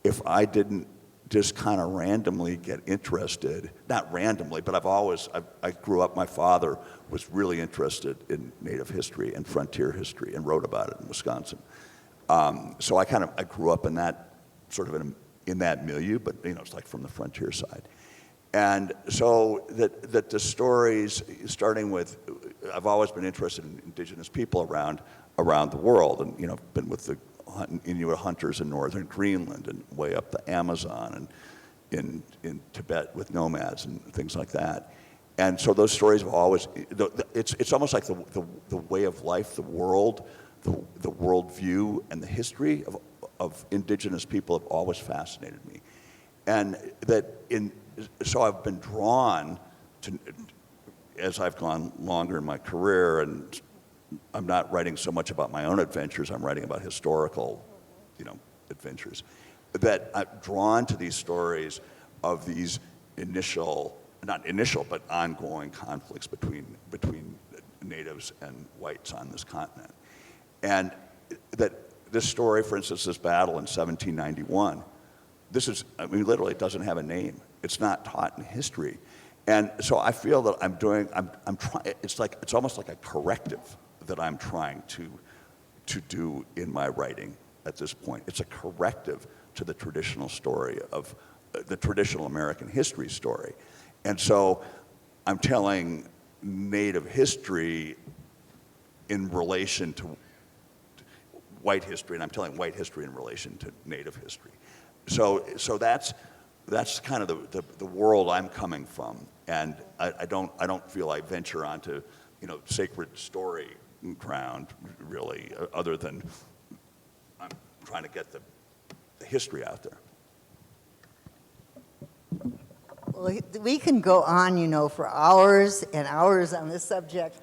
if I didn't just kind of randomly get interested. Not randomly, but I grew up, my father was really interested in Native history and frontier history and wrote about it in Wisconsin. So I grew up in that, sort of in that milieu, but it's like from the frontier side. And so that the stories, starting with, I've always been interested in indigenous people around the world, and been with the Inuit hunters in northern Greenland and way up the Amazon and in Tibet with nomads and things like that. And so those stories have always, it's almost like the way of life, the world, the worldview and the history of indigenous people have always fascinated me. And so I've been drawn to, as I've gone longer in my career, and I'm not writing so much about my own adventures, I'm writing about historical, adventures, that I'm drawn to these stories of these not initial, but ongoing conflicts between natives and whites on this continent. And that this story, for instance, this battle in 1791, literally it doesn't have a name. It's not taught in history. And so I feel that I'm trying, it's almost like a corrective that I'm trying to do in my writing at this point. It's a corrective to the traditional story of the traditional American history story. And so I'm telling Native history in relation to white history, and I'm telling white history in relation to Native history. So that's kind of the world I'm coming from, and I don't feel I venture onto sacred story ground really, other than I'm trying to get the history out there. Well, we can go on, for hours and hours on this subject.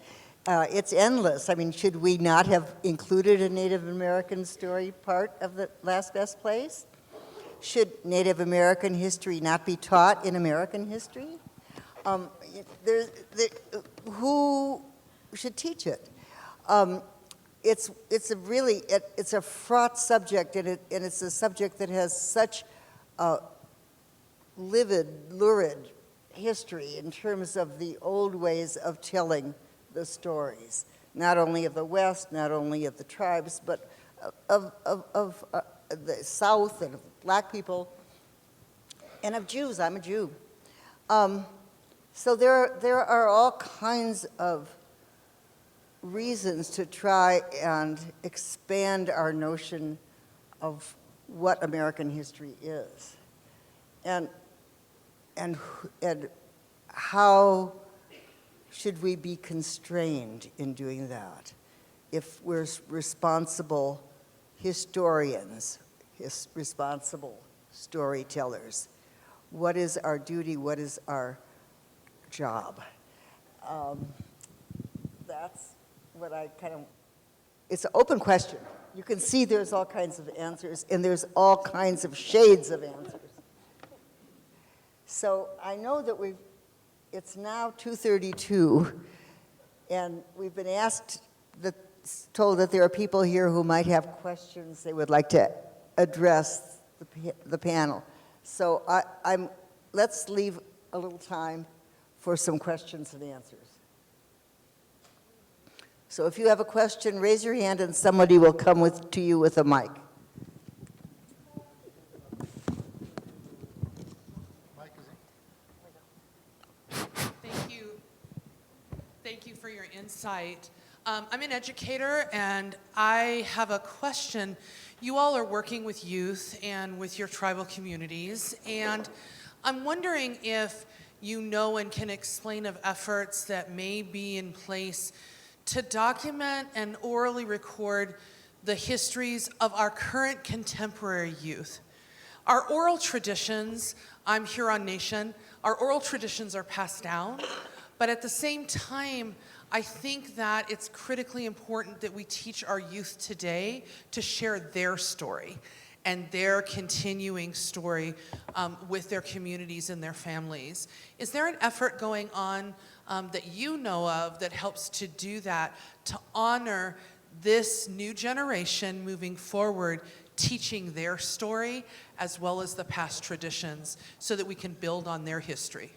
It's endless. I mean, should we not have included a Native American story part of the Last Best Place? Should Native American history not be taught in American history? Who should teach it? It's a fraught subject, and it's a subject that has such a lurid history in terms of the old ways of telling the stories, not only of the West, not only of the tribes, but of the South and of black people, and of Jews. I'm a Jew. So there are all kinds of reasons to try and expand our notion of what American history is, and how should we be constrained in doing that if we're responsible historians, responsible storytellers? What is our duty? What is our job? That's what it's an open question. You can see there's all kinds of answers, and there's all kinds of shades of answers. So I know that it's now 2:32, and we've been told that there are people here who might have questions they would like to address the panel. So let's leave a little time for some questions and answers. So if you have a question, raise your hand and somebody will come to you with a mic. Thank you for your insight. I'm an educator, and I have a question. You all are working with youth and with your tribal communities, and I'm wondering if you know and can explain of efforts that may be in place to document and orally record the histories of our current contemporary youth. Our oral traditions, I'm Huron Nation, our oral traditions are passed down, but at the same time, I think that it's critically important that we teach our youth today to share their story and their continuing story with their communities and their families. Is there an effort going on that you know of that helps to do that, to honor this new generation moving forward, teaching their story as well as the past traditions so that we can build on their history?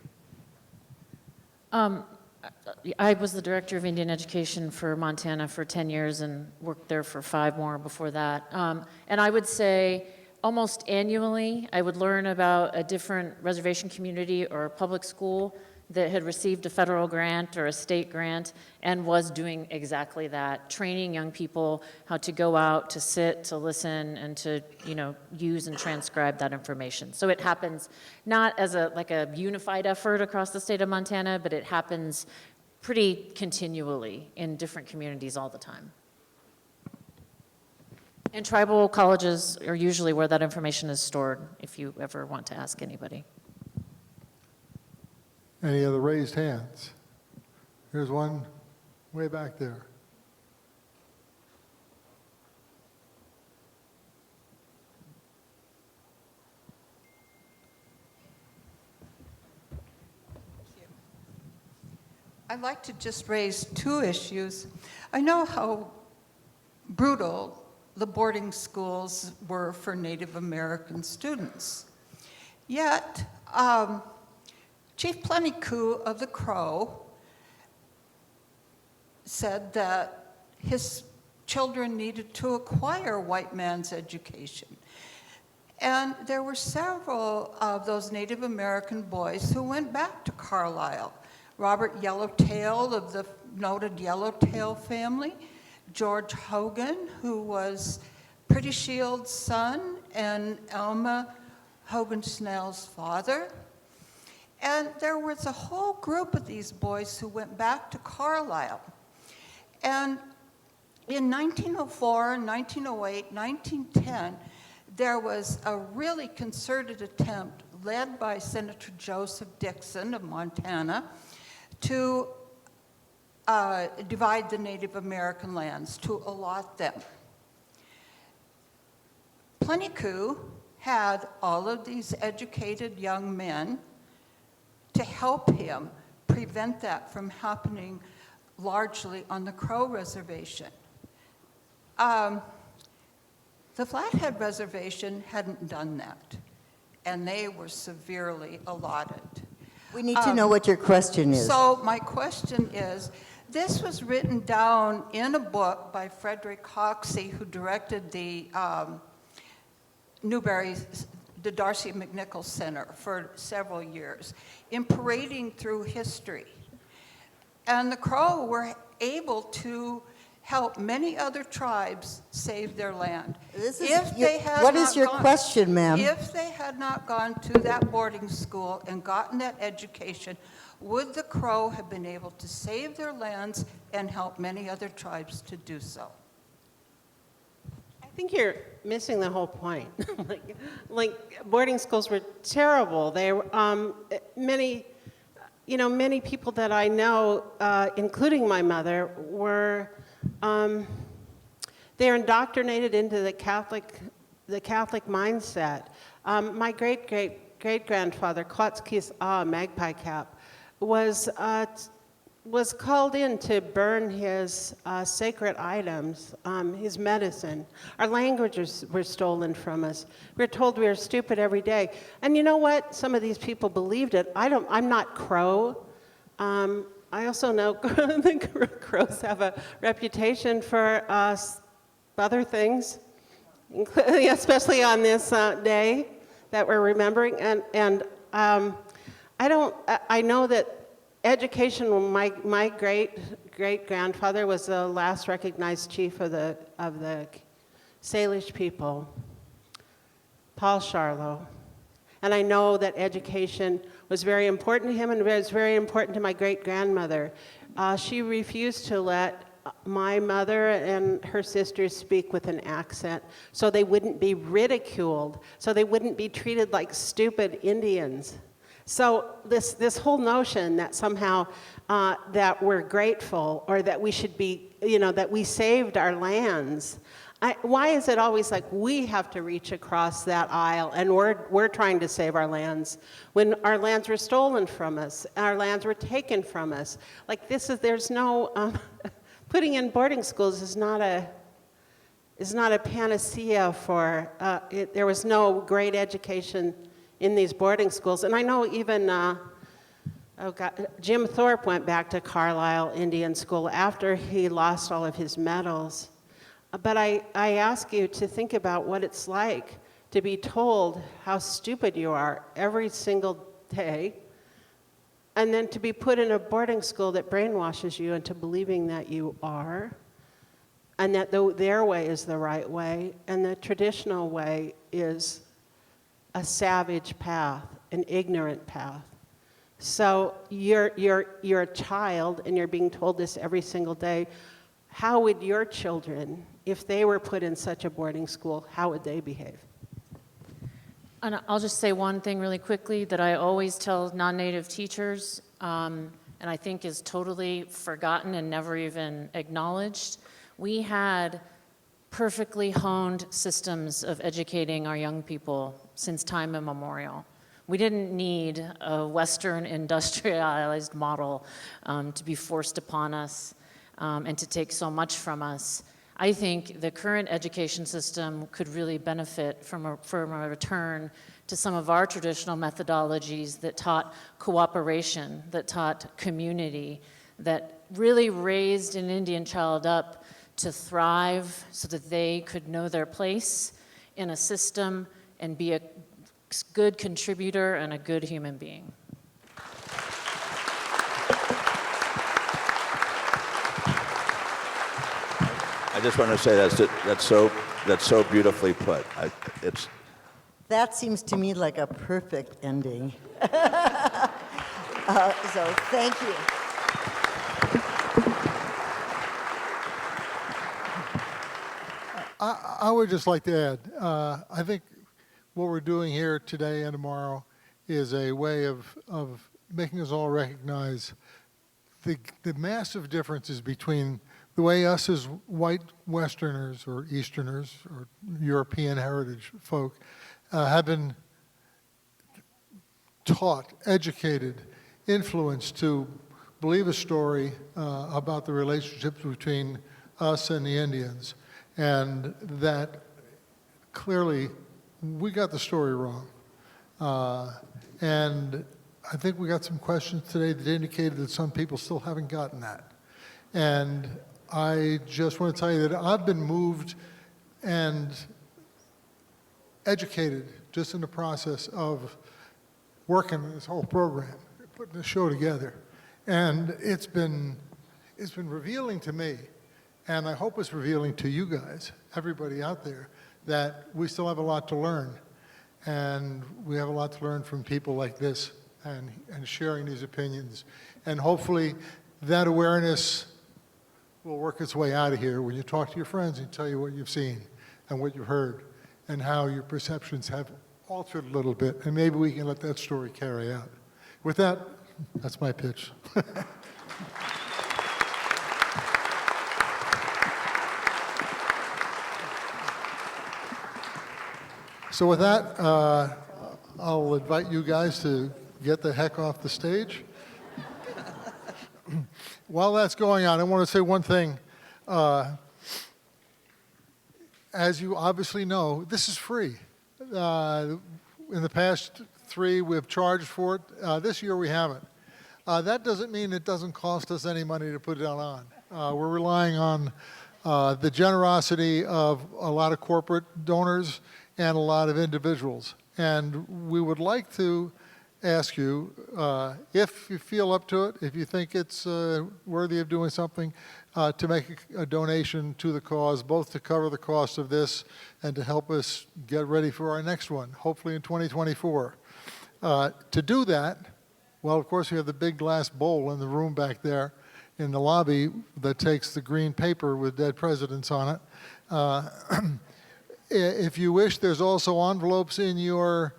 I was the director of Indian education for Montana for 10 years and worked there for 5 more before that. And I would say almost annually, I would learn about a different reservation community or public school that had received a federal grant or a state grant and was doing exactly that, training young people how to go out, to sit, to listen, and to, use and transcribe that information. So it happens not as a unified effort across the state of Montana, but it happens pretty continually in different communities all the time. And tribal colleges are usually where that information is stored, if you ever want to ask anybody. Any other raised hands? Here's one way back there. I'd like to just raise 2 issues. I know how brutal the boarding schools were for Native American students. Yet, Chief Plentycoo of the Crow said that his children needed to acquire white man's education. And there were several of those Native American boys who went back to Carlisle. Robert Yellowtail of the noted Yellowtail family, George Hogan, who was Pretty Shield's son and Elma Hogan Snell's father. And there was a whole group of these boys who went back to Carlisle. And in 1904, 1908, 1910, there was a really concerted attempt led by Senator Joseph Dixon of Montana to divide the Native American lands, to allot them. Plentycoo had all of these educated young men to help him prevent that from happening largely on the Crow Reservation. The Flathead Reservation hadn't done that, and they were severely allotted. We need to know what your question is. So my question is, this was written down in a book by Frederick Hoxie, who directed the the Darcy McNichol Center for several years, in parading through history. And the Crow were able to help many other tribes save their land. What is your question, ma'am? If they had not gone to that boarding school and gotten that education, would the Crow have been able to save their lands and help many other tribes to do so? I think you're missing the whole point. like boarding schools were terrible. They were many people that I know, including my mother, were they're indoctrinated into the Catholic mindset. My great-great-great-grandfather, Quatskis Magpie Cap, was called in to burn his sacred items, his medicine. Our languages were stolen from us. We were told we were stupid every day. And you know what? Some of these people believed it. I'm not Crow. I also know the Crows have a reputation for other things, especially on this day that we're remembering. And I know that education, my great-great-grandfather was the last recognized chief of the Salish people, Paul Charlo. And I know that education was very important to him and was very important to my great-grandmother. She refused to let my mother and her sisters speak with an accent so they wouldn't be ridiculed, so they wouldn't be treated like stupid Indians. So this whole notion that somehow that we're grateful or that we should be, that we saved our lands, why is it always like we have to reach across that aisle and we're trying to save our lands when our lands were stolen from us, our lands were taken from us? Like there's no, putting in boarding schools is not a panacea for, there was no great education in these boarding schools. And I know even, Jim Thorpe went back to Carlisle Indian School after he lost all of his medals. But I ask you to think about what it's like to be told how stupid you are every single day, and then to be put in a boarding school that brainwashes you into believing that you are, and that their way is the right way, and the traditional way is a savage path, an ignorant path. So you're a child, and you're being told this every single day. How would your children, if they were put in such a boarding school, how would they behave? And I'll just say one thing really quickly that I always tell non-native teachers, and I think is totally forgotten and never even acknowledged. We had perfectly honed systems of educating our young people since time immemorial. We didn't need a Western industrialized model to be forced upon us and to take so much from us. I think the current education system could really benefit from a return to some of our traditional methodologies that taught cooperation, that taught community, that really raised an Indian child up to thrive so that they could know their place in a system and be a good contributor and a good human being. I just want to say that's so beautifully put. That seems to me like a perfect ending. So thank you. I would just like to add, I think what we're doing here today and tomorrow is a way of making us all recognize the massive differences between the way us as white Westerners or Easterners or European heritage folk have been taught, educated, influenced to believe a story about the relationships between us and the Indians, and that clearly we got the story wrong. And I think we got some questions today that indicated that some people still haven't gotten that. And I just want to tell you that I've been moved and educated just in the process of working on this whole program, putting this show together. And it's been revealing to me, and I hope it's revealing to you guys, everybody out there, that we still have a lot to learn. And we have a lot to learn from people like this and sharing these opinions. And hopefully that awareness will work its way out of here when you talk to your friends and tell you what you've seen and what you've heard and how your perceptions have altered a little bit. And maybe we can let that story carry out. With that, that's my pitch. So with that, I'll invite you guys to get the heck off the stage. While that's going on, I want to say one thing. As you obviously know, this is free. In the past 3, we've charged for it. This year we haven't. That doesn't mean it doesn't cost us any money to put it on. We're relying on the generosity of a lot of corporate donors and a lot of individuals. And we would like to ask you, if you feel up to it, if you think it's worthy of doing something, to make a donation to the cause, both to cover the cost of this and to help us get ready for our next one, hopefully in 2024. To do that, Well, of course, we have the big glass bowl in the room back there in the lobby that takes the green paper with dead presidents on it. If you wish, there's also envelopes in your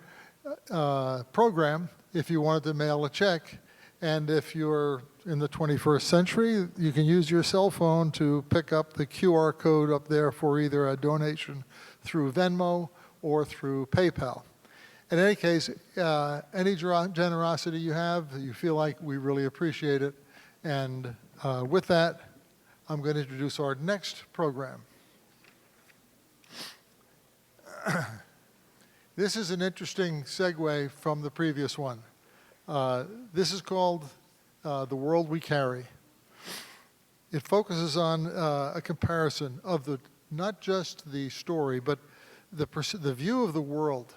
program if you wanted to mail a check. And if you're in the 21st century, you can use your cell phone to pick up the QR code up there for either a donation through Venmo or through PayPal. In any case, any generosity you have, you feel like we really appreciate it. And with that, I'm going to introduce our next program. This is an interesting segue from the previous one. This is called The World We Carry. It focuses on a comparison of not just the story, but the view of the world,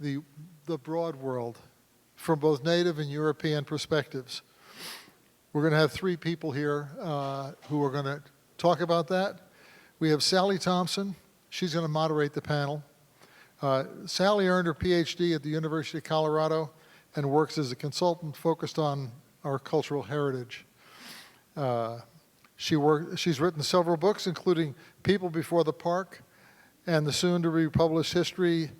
the broad world, from both native and European perspectives. We're going to have 3 people here who are going to talk about that. We have Sally Thompson. She's going to moderate the panel. Sally earned her PhD at the University of Colorado and works as a consultant focused on our cultural heritage. She's written several books, including People Before the Park and the soon-to-be-published history,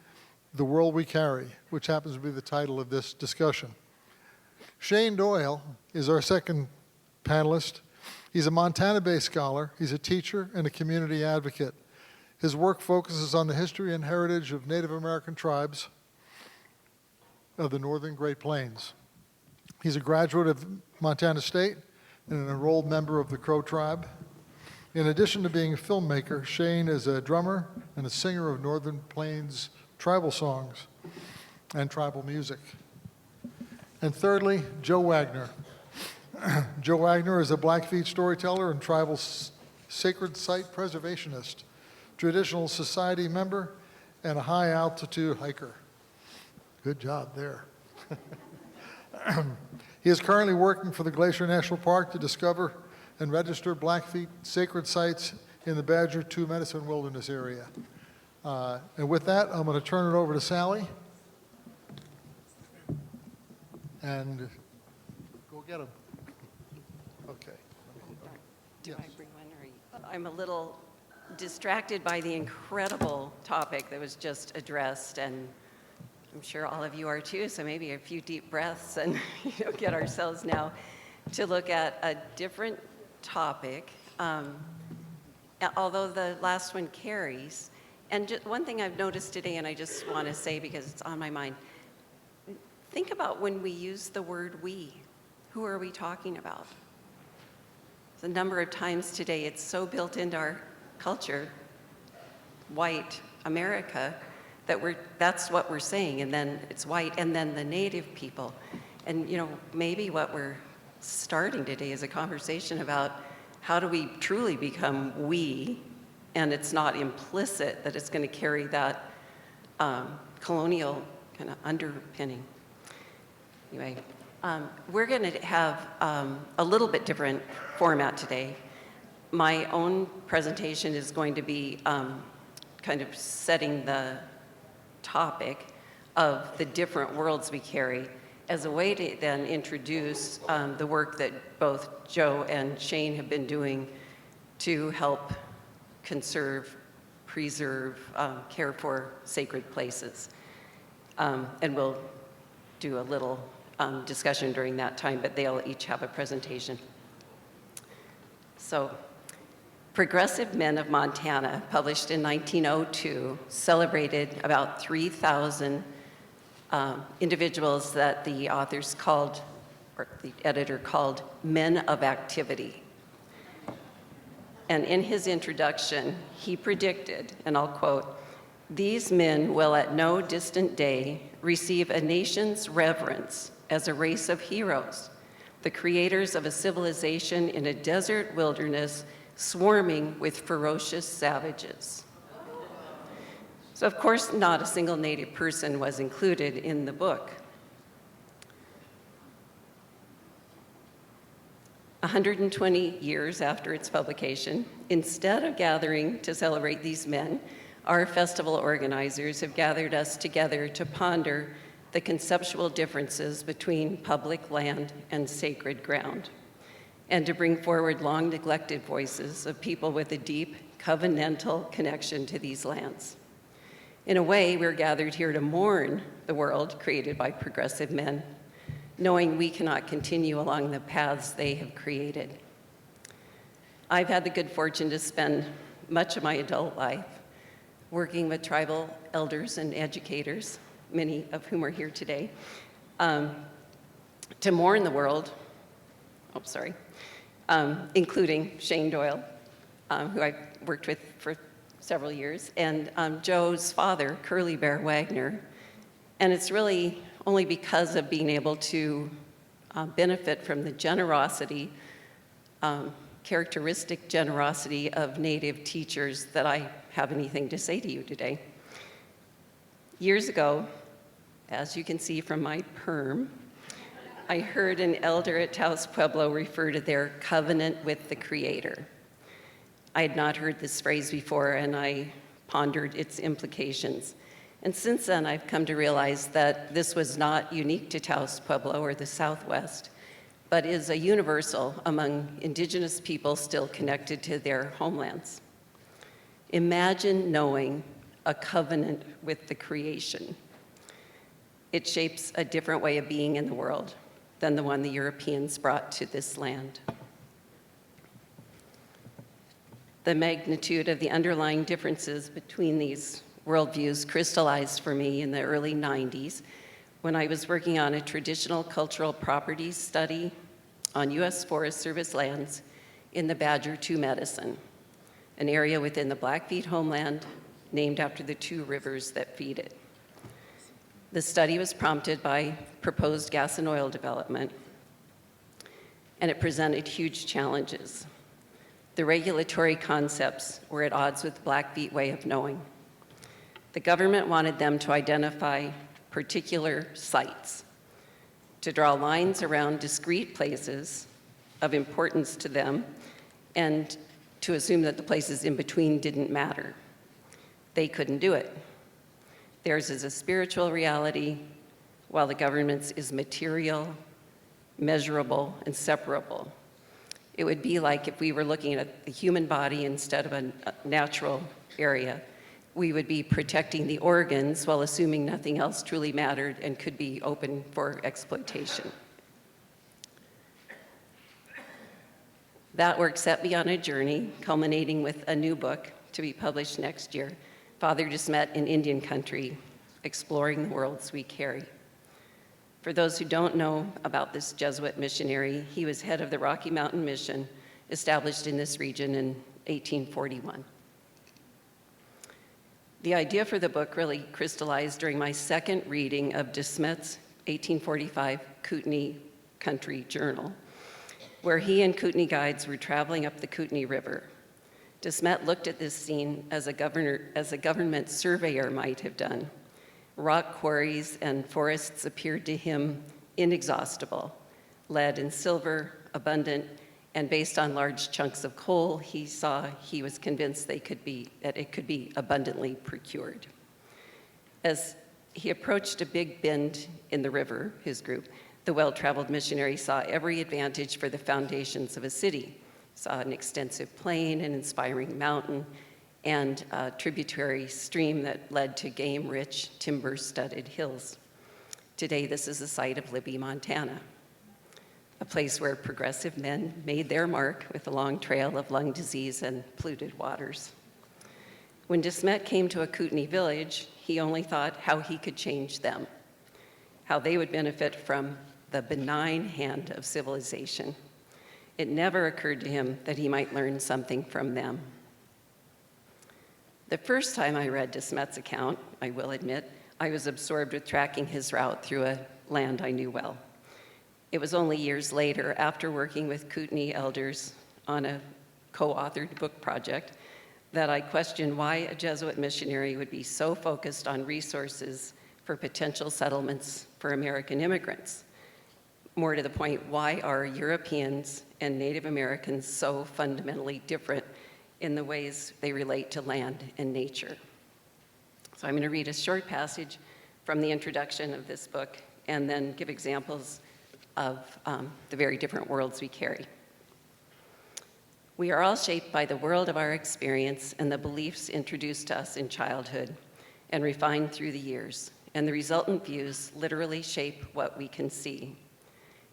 The World We Carry, which happens to be the title of this discussion. Shane Doyle is our second panelist. He's a Montana-based scholar. He's a teacher and a community advocate. His work focuses on the history and heritage of Native American tribes of the northern Great Plains. He's a graduate of Montana State and an enrolled member of the Crow tribe. In addition to being a filmmaker, Shane is a drummer and a singer of Northern Plains tribal songs and tribal music. And thirdly, Joe Wagner. Joe Wagner is a Blackfeet storyteller and tribal sacred site preservationist, traditional society member, and a high-altitude hiker. Good job there. He is currently working for the Glacier National Park to discover and register Blackfeet sacred sites in the Badger II Medicine Wilderness area. And with that, I'm going to turn it over to Sally. And go get him. Okay. Do I bring one or you? I'm a little distracted by the incredible topic that was just addressed, and I'm sure all of you are too, so maybe a few deep breaths and get ourselves now to look at a different topic, although the last one carries. And just one thing I've noticed today, and I just want to say because it's on my mind, think about when we use the word we. Who are we talking about? The number of times today, it's so built into our culture, white America, that that's what we're saying, and then it's white, and then the native people. And maybe what we're starting today is a conversation about how do we truly become we, and it's not implicit that it's going to carry that colonial kind of underpinning. Anyway, we're going to have a little bit different format today. My own presentation is going to be kind of setting the topic of the different worlds we carry as a way to then introduce the work that both Joe and Shane have been doing to help conserve, preserve, care for sacred places. And we'll do a little discussion during that time, but they'll each have a presentation. So, Progressive Men of Montana, published in 1902, celebrated about 3,000 individuals that the authors called, or the editor called, men of activity. And in his introduction, he predicted, and I'll quote, "These men will at no distant day receive a nation's reverence as a race of heroes, the creators of a civilization in a desert wilderness swarming with ferocious savages." So of course, not a single Native person was included in the book. 120 years after its publication, instead of gathering to celebrate these men, our festival organizers have gathered us together to ponder the conceptual differences between public land and sacred ground, and to bring forward long neglected voices of people with a deep covenantal connection to these lands. In a way, we're gathered here to mourn the world created by progressive men, knowing we cannot continue along the paths they have created. I've had the good fortune to spend much of my adult life working with tribal elders and educators, many of whom are here today, to mourn the world, including Shane Doyle, who I've worked with for several years, and Joe's father, Curly Bear Wagner. And it's really only because of being able to benefit from the generosity, characteristic generosity of Native teachers that I have anything to say to you today. Years ago, as you can see from my perm, I heard an elder at Taos Pueblo refer to their covenant with the Creator. I had not heard this phrase before, and I pondered its implications. And since then, I've come to realize that this was not unique to Taos Pueblo or the Southwest, but is a universal among indigenous people still connected to their homelands. Imagine knowing a covenant with the creation. It shapes a different way of being in the world than the one the Europeans brought to this land. The magnitude of the underlying differences between these worldviews crystallized for me in the early 90s when I was working on a traditional cultural properties study on U.S. Forest Service lands in the Badger II Medicine, an area within the Blackfeet homeland named after the two rivers that feed it. The study was prompted by proposed gas and oil development, and it presented huge challenges. The regulatory concepts were at odds with the Blackfeet way of knowing. The government wanted them to identify particular sites, to draw lines around discrete places of importance to them, and to assume that the places in between didn't matter. They couldn't do it. Theirs is a spiritual reality, while the government's is material, measurable, and separable. It would be like if we were looking at the human body instead of a natural area. We would be protecting the organs while assuming nothing else truly mattered and could be open for exploitation. That work set me on a journey, culminating with a new book to be published next year, Father Just Met in Indian Country, Exploring the Worlds We Carry. For those who don't know about this Jesuit missionary, he was head of the Rocky Mountain Mission, established in this region in 1841. The idea for the book really crystallized during my second reading of De Smet's 1845 Kootenai Country Journal, where he and Kootenai guides were traveling up the Kootenai River. De Smet looked at this scene as a government surveyor might have done. Rock quarries and forests appeared to him inexhaustible, lead and silver abundant, and based on large chunks of coal, he was convinced that it could be abundantly procured. As he approached a big bend in the river, his group, the well-traveled missionary saw every advantage for the foundations of a city. Saw an extensive plain, an inspiring mountain, and a tributary stream that led to game-rich, timber-studded hills. Today, this is the site of Libby, Montana, a place where progressive men made their mark with a long trail of lung disease and polluted waters. When De Smet came to a Kootenai village, he only thought how he could change them, how they would benefit from the benign hand of civilization. It never occurred to him that he might learn something from them. The first time I read De Smet's account, I will admit, I was absorbed with tracking his route through a land I knew well. It was only years later, after working with Kootenai elders on a co-authored book project, that I questioned why a Jesuit missionary would be so focused on resources for potential settlements for American immigrants. More to the point, why are Europeans and Native Americans so fundamentally different in the ways they relate to land and nature? So I'm going to read a short passage from the introduction of this book, and then give examples of the very different worlds we carry. We are all shaped by the world of our experience and the beliefs introduced to us in childhood and refined through the years, and the resultant views literally shape what we can see.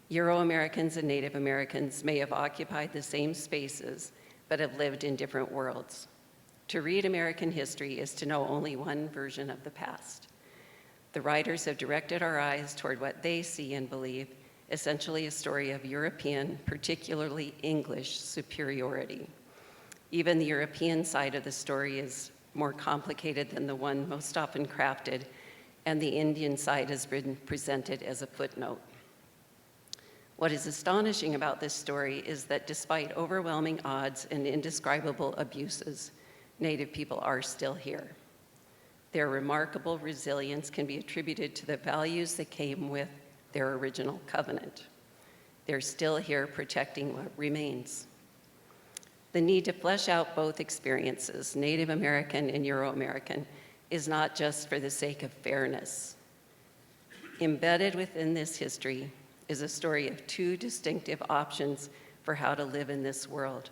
Euro-Americans and Native Americans may have occupied the same spaces, but have lived in different worlds. To read American history is to know only one version of the past. The writers have directed our eyes toward what they see and believe, essentially a story of European, particularly English, superiority. Even the European side of the story is more complicated than the one most often crafted, and the Indian side has been presented as a footnote. What is astonishing about this story is that despite overwhelming odds and indescribable abuses, Native people are still here. Their remarkable resilience can be attributed to the values that came with their original covenant. They're still here protecting what remains. The need to flesh out both experiences, Native American and Euro-American, is not just for the sake of fairness. Embedded within this history is a story of two distinctive options for how to live in this world.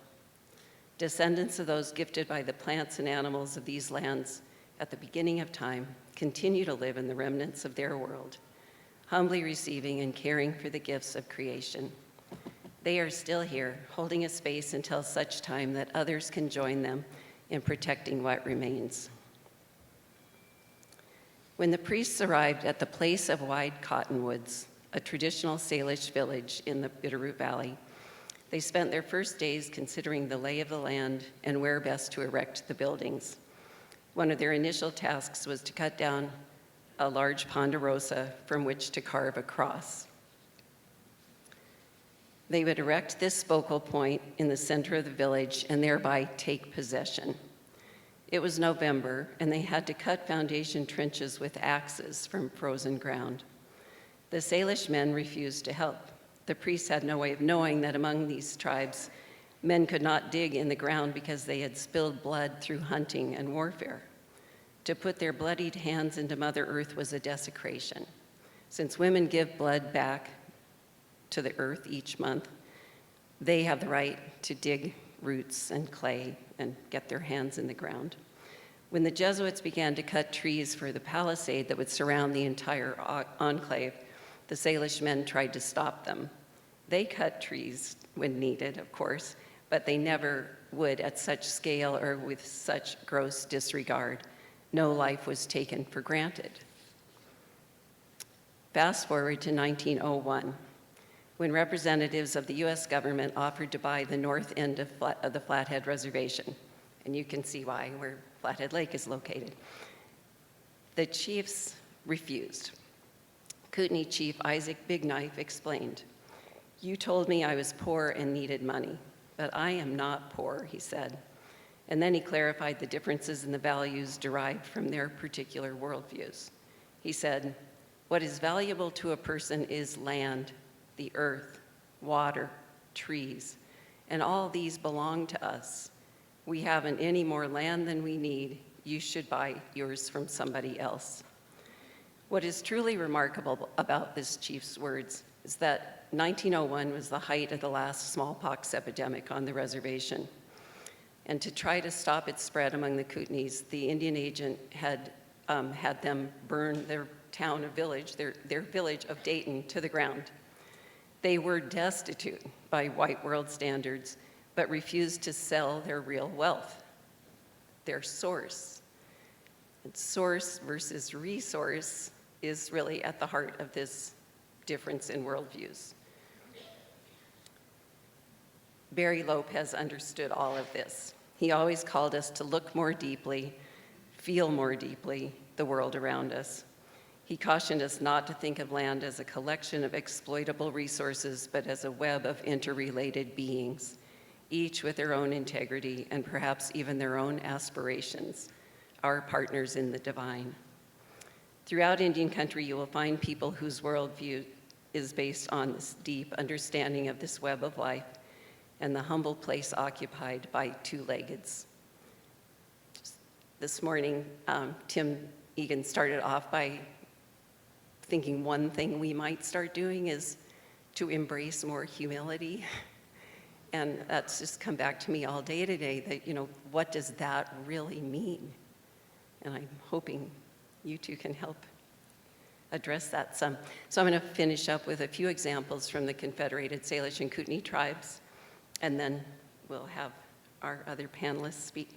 Descendants of those gifted by the plants and animals of these lands at the beginning of time continue to live in the remnants of their world, humbly receiving and caring for the gifts of creation. They are still here, holding a space until such time that others can join them in protecting what remains. When the priests arrived at the place of wide cottonwoods, a traditional Salish village in the Bitterroot Valley, they spent their first days considering the lay of the land and where best to erect the buildings. One of their initial tasks was to cut down a large ponderosa from which to carve a cross. They would erect this focal point in the center of the village and thereby take possession. It was November, and they had to cut foundation trenches with axes from frozen ground. The Salish men refused to help. The priests had no way of knowing that among these tribes, men could not dig in the ground because they had spilled blood through hunting and warfare. To put their bloodied hands into Mother Earth was a desecration. Since women give blood back to the earth each month, they have the right to dig roots and clay and get their hands in the ground. When the Jesuits began to cut trees for the palisade that would surround the entire enclave, the Salish men tried to stop them. They cut trees when needed, of course, but they never would at such scale or with such gross disregard. No life was taken for granted. Fast forward to 1901, when representatives of the US government offered to buy the north end of the Flathead Reservation, and you can see why, where Flathead Lake is located. The chiefs refused. Kootenai Chief Isaac Big Knife explained, "You told me I was poor and needed money, but I am not poor," he said. And then he clarified the differences in the values derived from their particular worldviews. He said, "What is valuable to a person is land, the earth, water, trees, and all these belong to us. We haven't any more land than we need. You should buy yours from somebody else." What is truly remarkable about this chief's words is that 1901 was the height of the last smallpox epidemic on the reservation. And to try to stop its spread among the Kootenays, the Indian agent had had them burn their town of village, their village of Dayton, to the ground. They were destitute by white world standards, but refused to sell their real wealth, their source. And source versus resource is really at the heart of this difference in worldviews. Barry Lopez understood all of this. He always called us to look more deeply, feel more deeply the world around us. He cautioned us not to think of land as a collection of exploitable resources, but as a web of interrelated beings, each with their own integrity and perhaps even their own aspirations, our partners in the divine. Throughout Indian country, you will find people whose worldview is based on this deep understanding of this web of life and the humble place occupied by two-leggeds. This morning, Tim Egan started off by thinking one thing we might start doing is to embrace more humility. And that's just come back to me all day today, that, what does that really mean? And I'm hoping you two can help address that some. So I'm going to finish up with a few examples from the Confederated Salish and Kootenai tribes, and then we'll have our other panelists speak.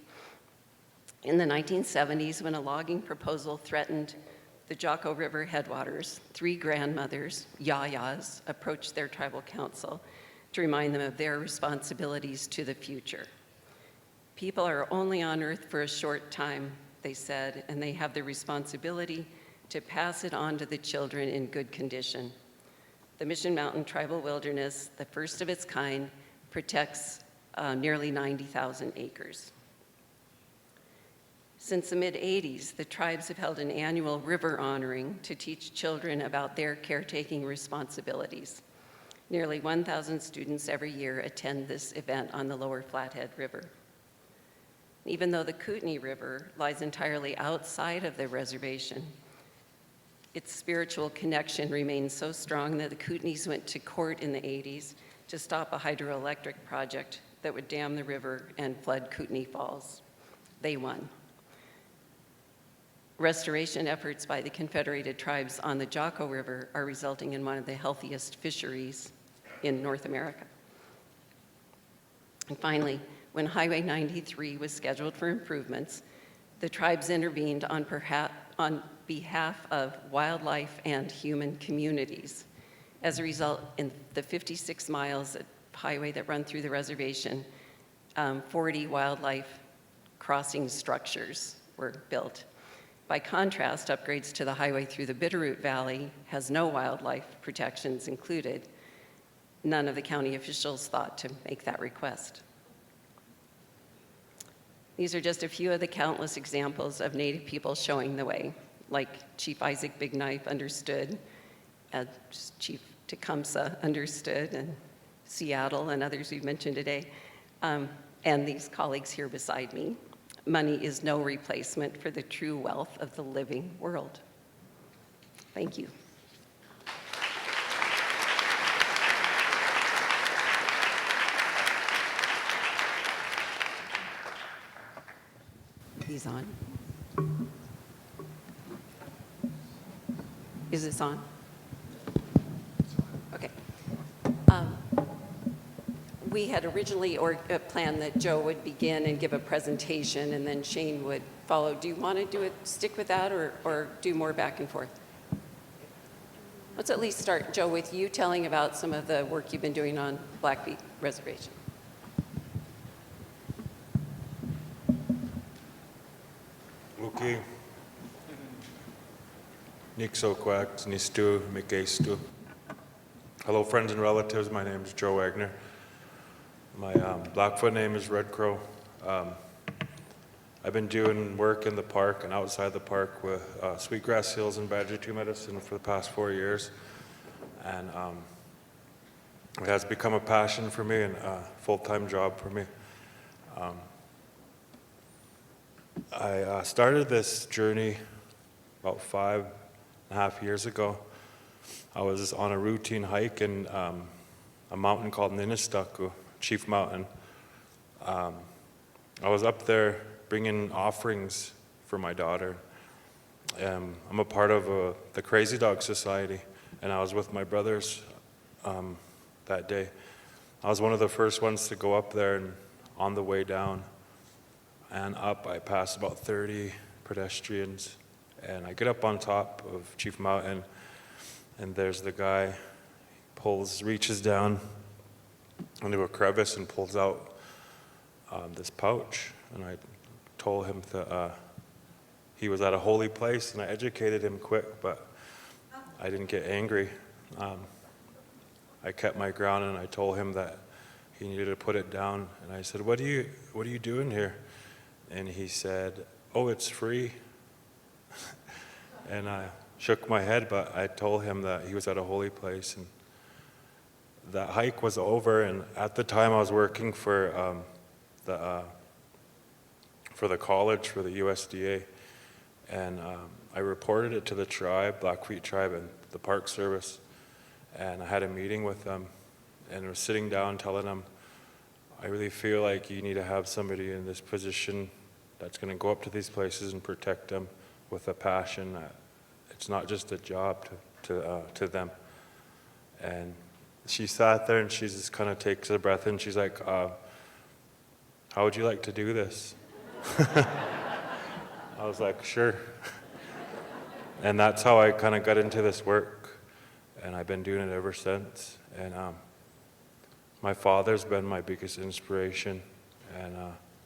In the 1970s, when a logging proposal threatened the Jocko River headwaters, 3 grandmothers, yayas, approached their tribal council to remind them of their responsibilities to the future. People are only on earth for a short time, they said, and they have the responsibility to pass it on to the children in good condition. The Mission Mountain Tribal Wilderness, the first of its kind, protects nearly 90,000 acres. Since the mid-'80s, the tribes have held an annual river honoring to teach children about their caretaking responsibilities. Nearly 1,000 students every year attend this event on the Lower Flathead River. Even though the Kootenai River lies entirely outside of the reservation, its spiritual connection remains so strong that the Kootenays went to court in the '80s to stop a hydroelectric project that would dam the river and flood Kootenai Falls. They won. Restoration efforts by the Confederated Tribes on the Jocko River are resulting in one of the healthiest fisheries in North America. And finally, when Highway 93 was scheduled for improvements, the tribes intervened on behalf of wildlife and human communities. As a result, in the 56 miles of highway that run through the reservation, 40 wildlife crossing structures were built. By contrast, upgrades to the highway through the Bitterroot Valley has no wildlife protections included. None of the county officials thought to make that request. These are just a few of the countless examples of Native people showing the way, like Chief Isaac Big Knife understood, Chief Tecumseh understood, and Seattle and others we've mentioned today, and these colleagues here beside me. Money is no replacement for the true wealth of the living world. Thank you. These on? Is this on? Okay. We had originally planned that Joe would begin and give a presentation, and then Shane would follow. Do you want to stick with that, or do more back and forth? Let's at least start, Joe, with you telling about some of the work you've been doing on Blackfeet Reservation. Okay. Nixoquax, Nistu, Mikestu. Hello, friends and relatives. My name is Joe Wagner. My Blackfoot name is Red Crow. I've been doing work in the park and outside the park with sweetgrass hills and badger 2 medicine for the past 4 years. And it has become a passion for me and a full-time job for me. I started this journey about 5.5 years ago. I was on a routine hike in a mountain called Ninistaku, Chief Mountain. I was up there bringing offerings for my daughter. I'm a part of the Crazy Dog Society, and I was with my brothers that day. I was one of the first ones to go up there, and on the way down and up, I passed about 30 pedestrians, and I get up on top of Chief Mountain, and there's the guy, reaches down into a crevice and pulls out this pouch, and I told him that he was at a holy place, and I educated him quick, but I didn't get angry. I kept my ground, and I told him that he needed to put it down, and I said, what are you doing here? And he said, oh, it's free. And I shook my head, but I told him that he was at a holy place, and that hike was over, and at the time I was working for the college, for the USDA, and I reported it to the tribe, Blackfeet tribe, and the Park Service, and I had a meeting with them, and I was sitting down telling them, I really feel like you need to have somebody in this position that's going to go up to these places and protect them with a passion. It's not just a job to them. And she sat there and she just kind of takes a breath and she's like, how would you like to do this? I was like, sure. And that's how I kind of got into this work. And I've been doing it ever since. And my father's been my biggest inspiration. And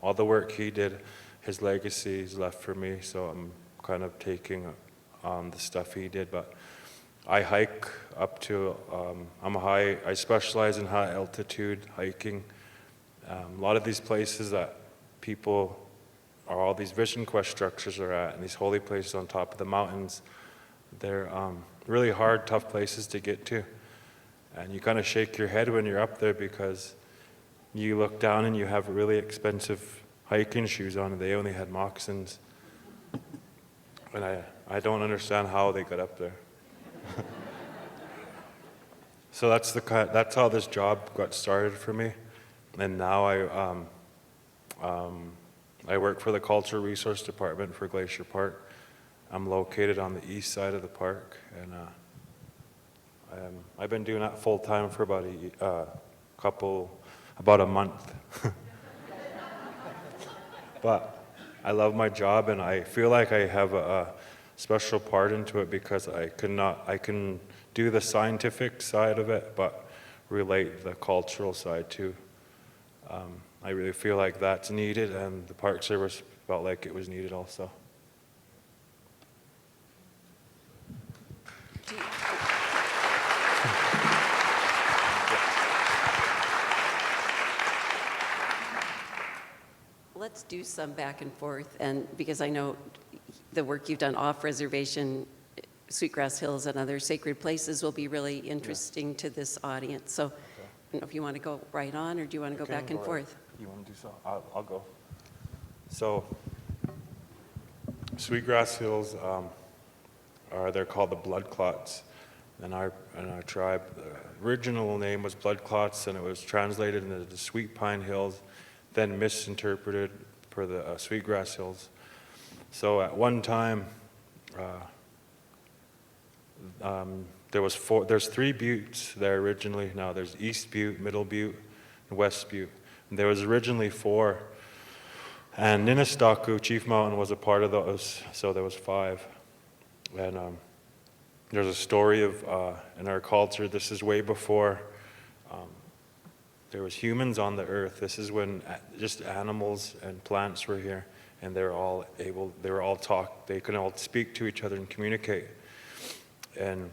all the work he did, his legacy is left for me. So I'm kind of taking on the stuff he did. But I hike up to, I specialize in high altitude hiking. A lot of these places that people, or all these vision quest structures are at, and these holy places on top of the mountains, they're really hard, tough places to get to. And you kind of shake your head when you're up there because you look down and you have really expensive hiking shoes on and they only had moccasins. And I don't understand how they got up there. So that's how this job got started for me. And now I work for the Cultural Resource Department for Glacier Park. I'm located on the east side of the park, and I've been doing that full time for about a month. But I love my job, and I feel like I have a special part into it because I can do the scientific side of it, but relate the cultural side too. I really feel like that's needed, and the Park Service felt like it was needed also. Let's do some back and forth, and because I know the work you've done off reservation, Sweetgrass Hills and other sacred places will be really interesting to this audience. So I don't know if you want to go right on, or do you want to go back and forth? You want to do so? I'll go. So, Sweetgrass Hills they're called the blood clots. In our tribe, the original name was blood clots, and it was translated into the Sweet Pine Hills, then misinterpreted for the Sweetgrass Hills. So at one time, there's 3 buttes there originally. Now there's East Butte, Middle Butte, and West Butte. And there was originally 4. And Ninistaku, Chief Mountain, was a part of those, so there was 5. And there's a story of, in our culture, this is way before there was humans on the earth. This is when just animals and plants were here, and they can all speak to each other and communicate. And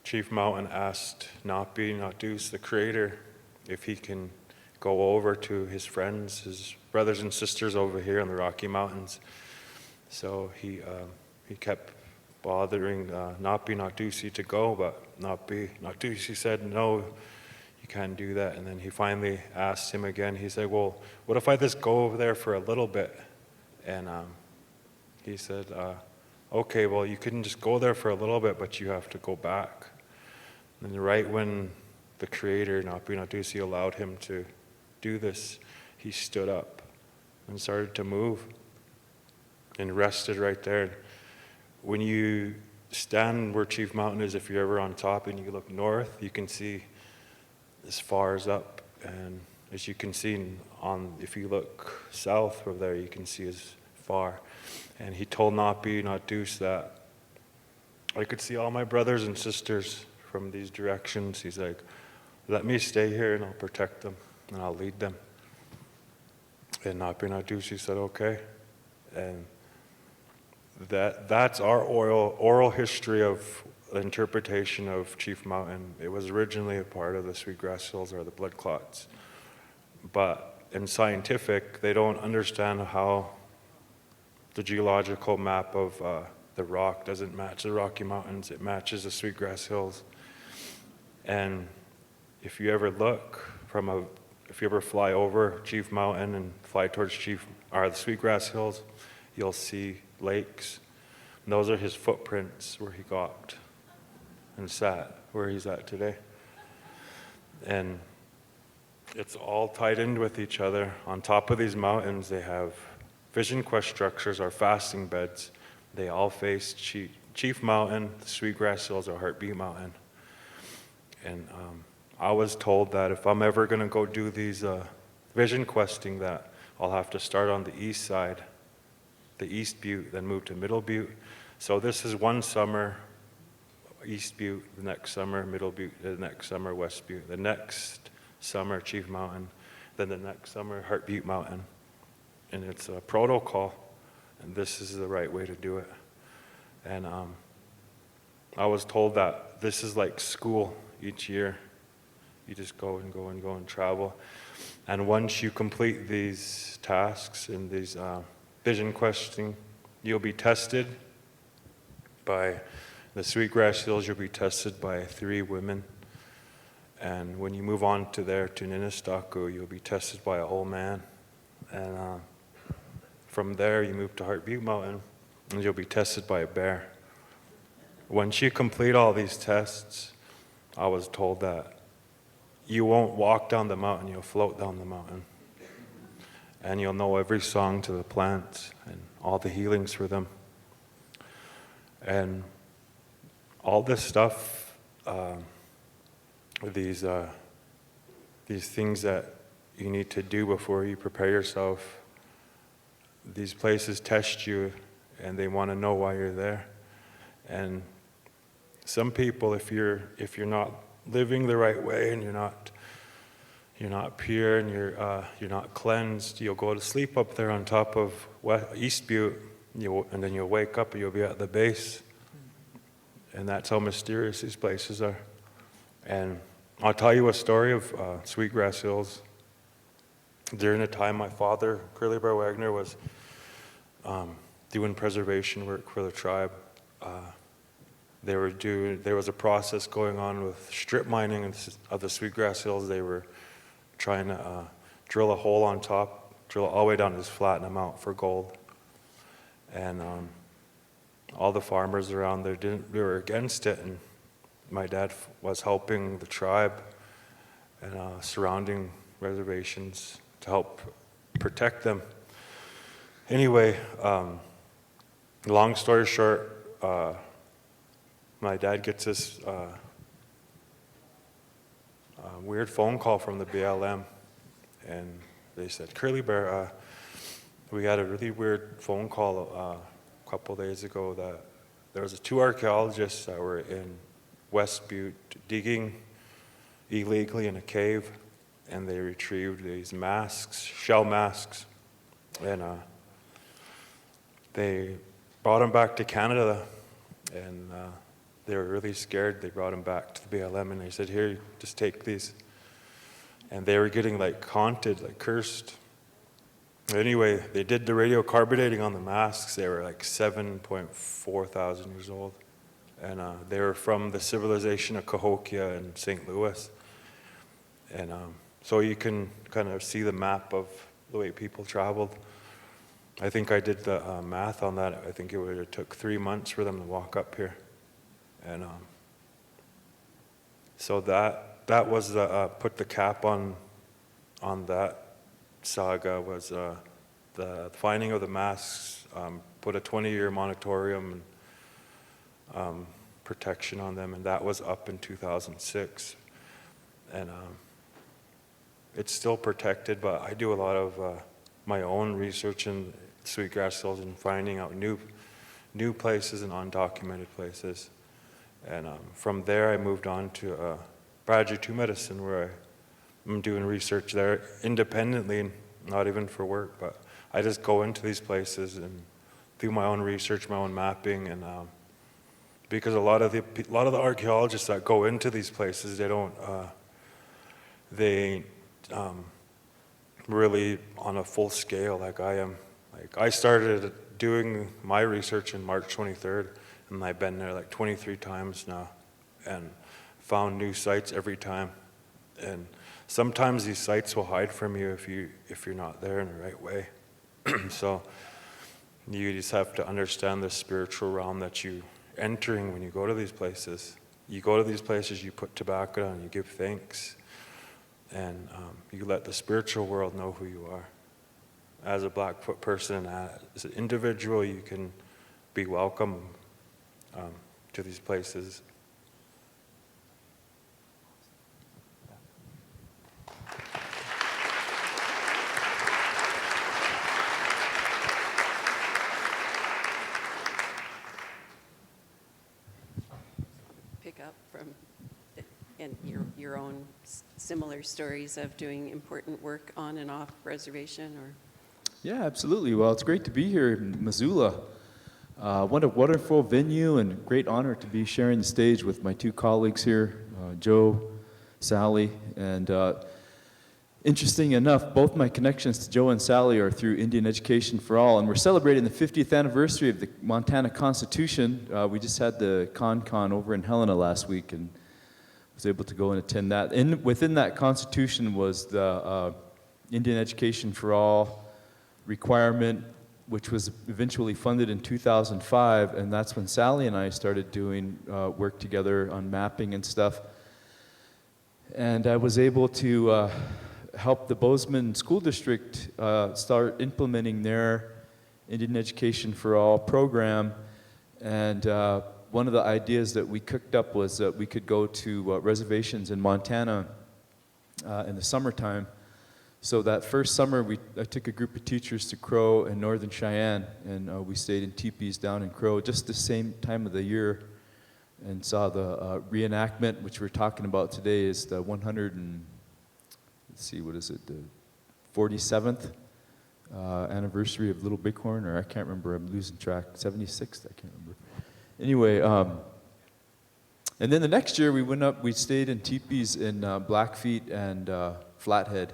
Chief Mountain asked Natus, the creator, if he can go over to his friends, his brothers and sisters over here in the Rocky Mountains. So he kept bothering Natusi to go, but Natusi said, no, you can't do that. And then he finally asked him again. He said, well, what if I just go over there for a little bit? And he said, okay, well, you can just go there for a little bit, but you have to go back. And right when the creator, Natusi, allowed him to do this, he stood up and started to move and rested right there. When you stand where Chief Mountain is, if you're ever on top and you look north, you can see as far as up. And as you can see if you look south from there, you can see as far. And he told Natus that I could see all my brothers and sisters from these directions. He's like, let me stay here and I'll protect them and I'll lead them. And Natusi said, okay. And that's our oral history of the interpretation of Chief Mountain. It was originally a part of the Sweetgrass Hills or the blood clots. But in scientific, they don't understand how the geological map of the rock doesn't match the Rocky Mountains. It matches the Sweetgrass Hills. And if you ever if you ever fly over Chief Mountain and fly towards the Sweetgrass Hills, you'll see lakes. And those are his footprints where he got and sat, where he's at today. And it's all tied in with each other. On top of these mountains, they have vision quest structures or fasting beds. They all face Chief Mountain, the Sweetgrass Hills, or Heartbeat Mountain. And I was told that if I'm ever going to go do these vision questing, that I'll have to start on the east side, the East Butte, then move to Middle Butte. So this is one summer, East Butte, the next summer, Middle Butte, the next summer, West Butte, the next summer, Chief Mountain, then the next summer, Heartbeat Mountain. And it's a protocol, and this is the right way to do it. And I was told that this is like school each year. You just go and go and go and travel. And once you complete these tasks and these vision questing, you'll be tested by the Sweetgrass Hills. You'll be tested by 3 women. And when you move on to Ninistaku, you'll be tested by a whole man. And from there, you move to Heartbeat Mountain, and you'll be tested by a bear. Once you complete all these tests, I was told that you won't walk down the mountain, you'll float down the mountain. And you'll know every song to the plants and all the healings for them. And all this stuff, these things that you need to do before you prepare yourself, these places test you and they want to know why you're there. And some people, if you're not living the right way and you're not pure and you're not cleansed, you'll go to sleep up there on top of East Butte, and then you'll wake up and you'll be at the base. And that's how mysterious these places are. And I'll tell you a story of Sweetgrass Hills. During the time my father, Curly Bear Wagner, was doing preservation work for the tribe, there was a process going on with strip mining of the Sweetgrass Hills. They were trying to drill a hole on top, drill it all the way down to this flatten them out for gold. And all the farmers around there they were against it, and my dad was helping the tribe and surrounding reservations to help protect them. Anyway, long story short, my dad gets this weird phone call from the BLM, and they said, "Curly Bear, we had a really weird phone call a couple days ago that there was 2 archaeologists that were in West Butte digging illegally in a cave, and they retrieved these masks, shell masks, and they brought them back to Canada, and they were really scared. They brought them back to the BLM, and they said, "Here, just take these." And they were getting like haunted, like cursed. Anyway, they did the radiocarbonating on the masks. They were like 7.4 thousand years old. And they were from the civilization of Cahokia in St. Louis. And so you can kind of see the map of the way people traveled. I think I did the math on that. I think it would have took 3 months for them to walk up here. And so that was put the cap on that saga, was the finding of the masks, put a 20-year moratorium and protection on them, and that was up in 2006. And it's still protected, but I do a lot of my own research in Sweetgrass Hills and finding out new places and undocumented places. And from there, I moved on to Bradley 2 Medicine, where I'm doing research there independently, not even for work, but I just go into these places and do my own research, my own mapping, and because a lot of the archaeologists that go into these places, they really on a full scale like I am. Like I started doing my research in March 23rd, and I've been there like 23 times now, and found new sites every time. And sometimes these sites will hide from you if you're not there in the right way. So You just have to understand the spiritual realm that you're entering when you go to these places. You go to these places, you put tobacco down, you give thanks, and you let the spiritual world know who you are. As a Blackfoot person, as an individual, you can be welcome to these places. Pick up from and your own similar stories of doing important work on and off reservation, or? Yeah, absolutely. Well, it's great to be here in Missoula. What a wonderful venue, and great honor to be sharing the stage with my two colleagues here, Joe, Sally, and interesting enough, both my connections to Joe and Sally are through Indian Education for All, and we're celebrating the 50th anniversary of the Montana Constitution. We just had the Con over in Helena last week, and was able to go and attend that. And within that Constitution was the Indian Education for All requirement, which was eventually funded in 2005, and that's when Sally and I started doing work together on mapping and stuff. And I was able to help the Bozeman School District start implementing their Indian Education for All program. And one of the ideas that we cooked up was that we could go to reservations in Montana in the summertime. So that first summer, I took a group of teachers to Crow and Northern Cheyenne, and we stayed in teepees down in Crow just the same time of the year, and saw the reenactment, which we're talking about today is the 47th anniversary of Little Bighorn, or I can't remember, I'm losing track, 76th, I can't remember. Anyway, and then the next year we stayed in teepees in Blackfeet and Flathead.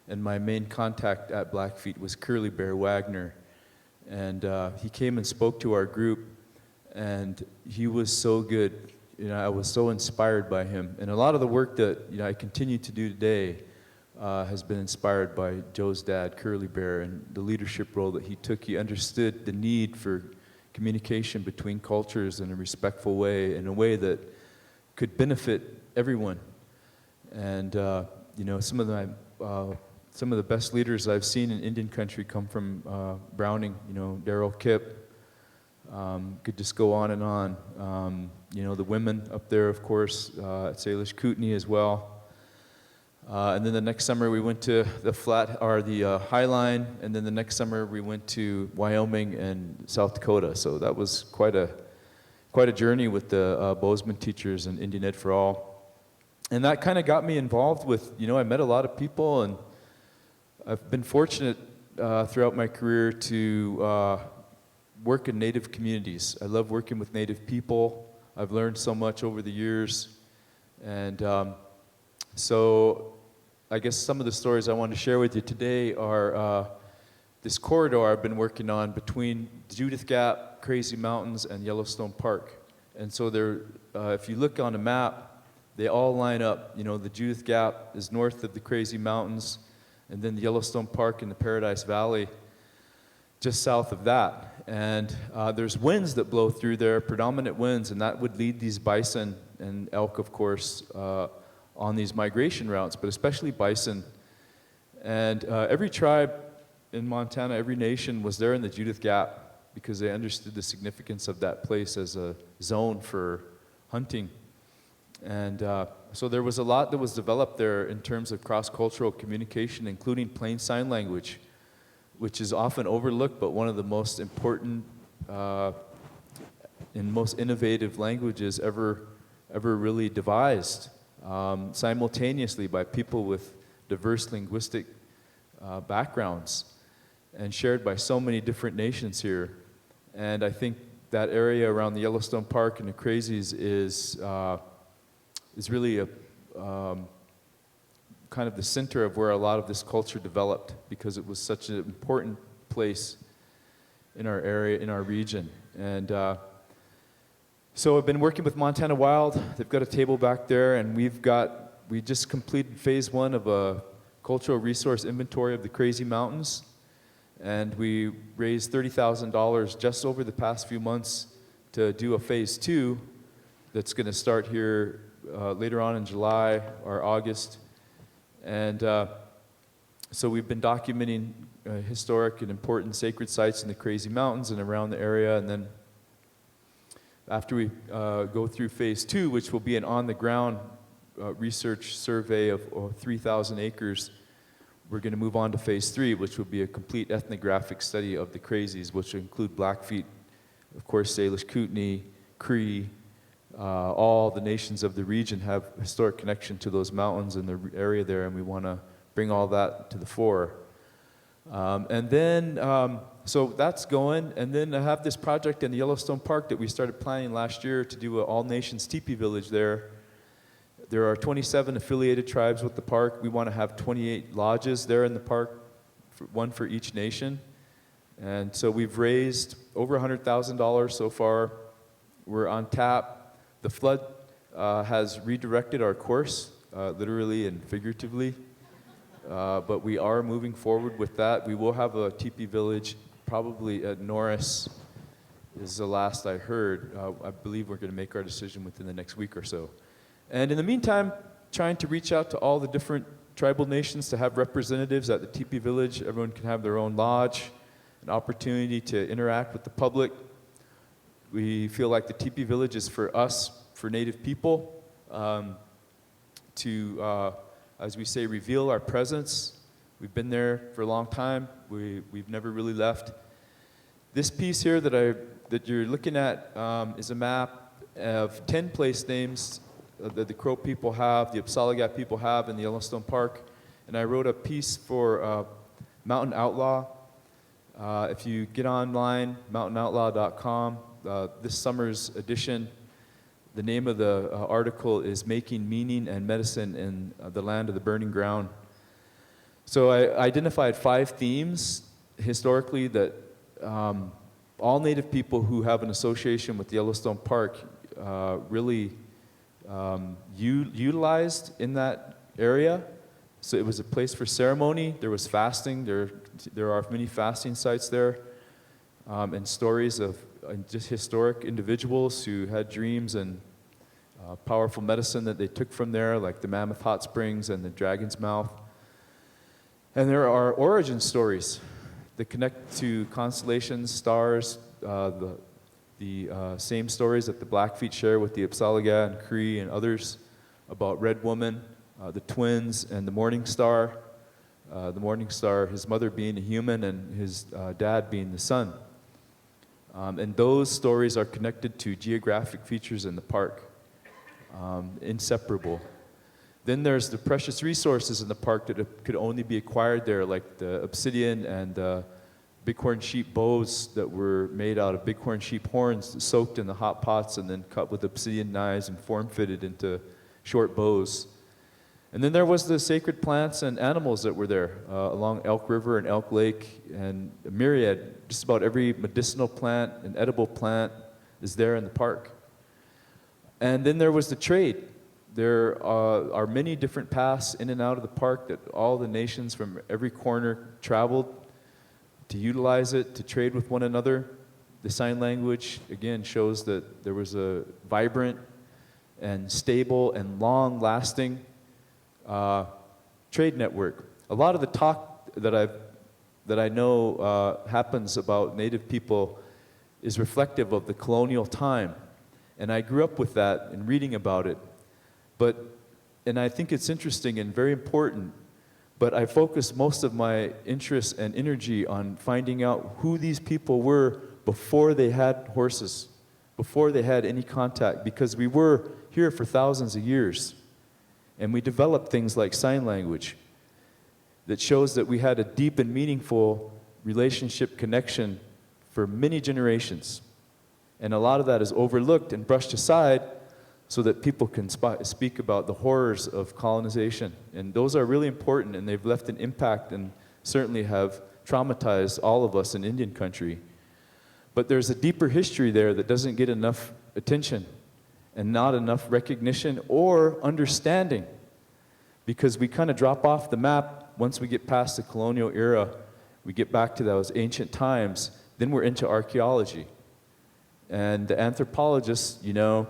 And my main contact at Blackfeet was Curly Bear Wagner. And he came and spoke to our group, and he was so good. I was so inspired by him. And a lot of the work that I continue to do today has been inspired by Joe's dad, Curly Bear, and the leadership role that he took. He understood the need for communication between cultures in a respectful way, in a way that could benefit everyone. And some of the best leaders I've seen in Indian country come from Browning, Darrell Kipp. Could just go on and on. The women up there, of course, at Salish Kootenai as well. And then the next summer we went to the Highline, and then the next summer we went to Wyoming and South Dakota. So that was quite a journey with the Bozeman teachers and Indian Ed for All. And that kind of got me involved with, I met a lot of people, and I've been fortunate throughout my career to work in Native communities. I love working with Native people. I've learned so much over the years. And so I guess some of the stories I want to share with you today are this corridor I've been working on between Judith Gap, Crazy Mountains, and Yellowstone Park. And so if you look on a map, they all line up. The Judith Gap is north of the Crazy Mountains, and then the Yellowstone Park in the Paradise Valley, just south of that. And there's winds that blow through there, predominant winds, and that would lead these bison and elk, of course, on these migration routes, but especially bison. And every tribe in Montana, every nation was there in the Judith Gap because they understood the significance of that place as a zone for hunting. And so there was a lot that was developed there in terms of cross-cultural communication, including plain sign language, which is often overlooked, but one of the most important and most innovative languages ever really devised simultaneously by people with diverse linguistic backgrounds and shared by so many different nations here. And I think that area around the Yellowstone Park and the Crazies is really a kind of the center of where a lot of this culture developed, because it was such an important place in our area, in our region. And so I've been working with Montana Wild. They've got a table back there, and we just completed phase 1 of a cultural resource inventory of the Crazy Mountains. And we raised $30,000 just over the past few months to do a phase 2 that's going to start here later on in July or August. And so we've been documenting historic and important sacred sites in the Crazy Mountains and around the area. And then after we go through phase 2, which will be an on-the-ground research survey of 3,000 acres, we're going to move on to phase 3, which will be a complete ethnographic study of the Crazies, which will include Blackfeet, of course, Salish Kootenai, Cree. All the nations of the region have historic connection to those mountains and the area there, and we want to bring all that to the fore. So that's going, and then I have this project in the Yellowstone Park that we started planning last year to do an all-nations teepee village there. There are 27 affiliated tribes with the park. We want to have 28 lodges there in the park, one for each nation. And so we've raised over $100,000 so far. We're on tap. The flood has redirected our course, literally and figuratively. But we are moving forward with that. We will have a teepee village probably at Norris, is the last I heard. I believe we're going to make our decision within the next week or so. And in the meantime, trying to reach out to all the different tribal nations to have representatives at the teepee village. Everyone can have their own lodge, an opportunity to interact with the public. We feel like the teepee village is for us, for Native people, to, as we say, reveal our presence. We've been there for a long time. We've never really left. This piece here that you're looking at is a map of 10 place names that the Crow people have, the Apsalagat people have in the Yellowstone Park. And I wrote a piece for Mountain Outlaw. If you get online, mountainoutlaw.com, this summer's edition, the name of the article is Making Meaning and Medicine in the Land of the Burning Ground. So I identified 5 themes historically that all Native people who have an association with the Yellowstone Park really utilized in that area. So it was a place for ceremony. There was fasting. There are many fasting sites there, and stories of just historic individuals who had dreams and powerful medicine that they took from there, like the Mammoth Hot Springs and the Dragon's Mouth. And there are origin stories that connect to constellations, stars, the same stories that the Blackfeet share with the Apsalagat and Cree and others about Red Woman, the twins, and the Morning Star. The Morning Star, his mother being a human and his dad being the sun. And those stories are connected to geographic features in the park, inseparable. Then there's the precious resources in the park that could only be acquired there, like the obsidian and bighorn sheep bows that were made out of bighorn sheep horns soaked in the hot pots and then cut with obsidian knives and form-fitted into short bows. And then there was the sacred plants and animals that were there along Elk River and Elk Lake, and a myriad, just about every medicinal plant and edible plant is there in the park. And then there was the trade. There are many different paths in and out of the park that all the nations from every corner traveled to utilize it, to trade with one another. The sign language, again, shows that there was a vibrant and stable and long-lasting trade network. A lot of the talk that I know happens about Native people is reflective of the colonial time. And I grew up with that and reading about it. And I think it's interesting and very important, but I focus most of my interest and energy on finding out who these people were before they had horses, before they had any contact, because we were here for thousands of years. And we developed things like sign language that shows that we had a deep and meaningful relationship connection for many generations. And a lot of that is overlooked and brushed aside so that people can speak about the horrors of colonization. And those are really important, and they've left an impact and certainly have traumatized all of us in Indian country. But there's a deeper history there that doesn't get enough attention and not enough recognition or understanding, because we kind of drop off the map once we get past the colonial era. We get back to those ancient times, then we're into archaeology. And the anthropologists, you know,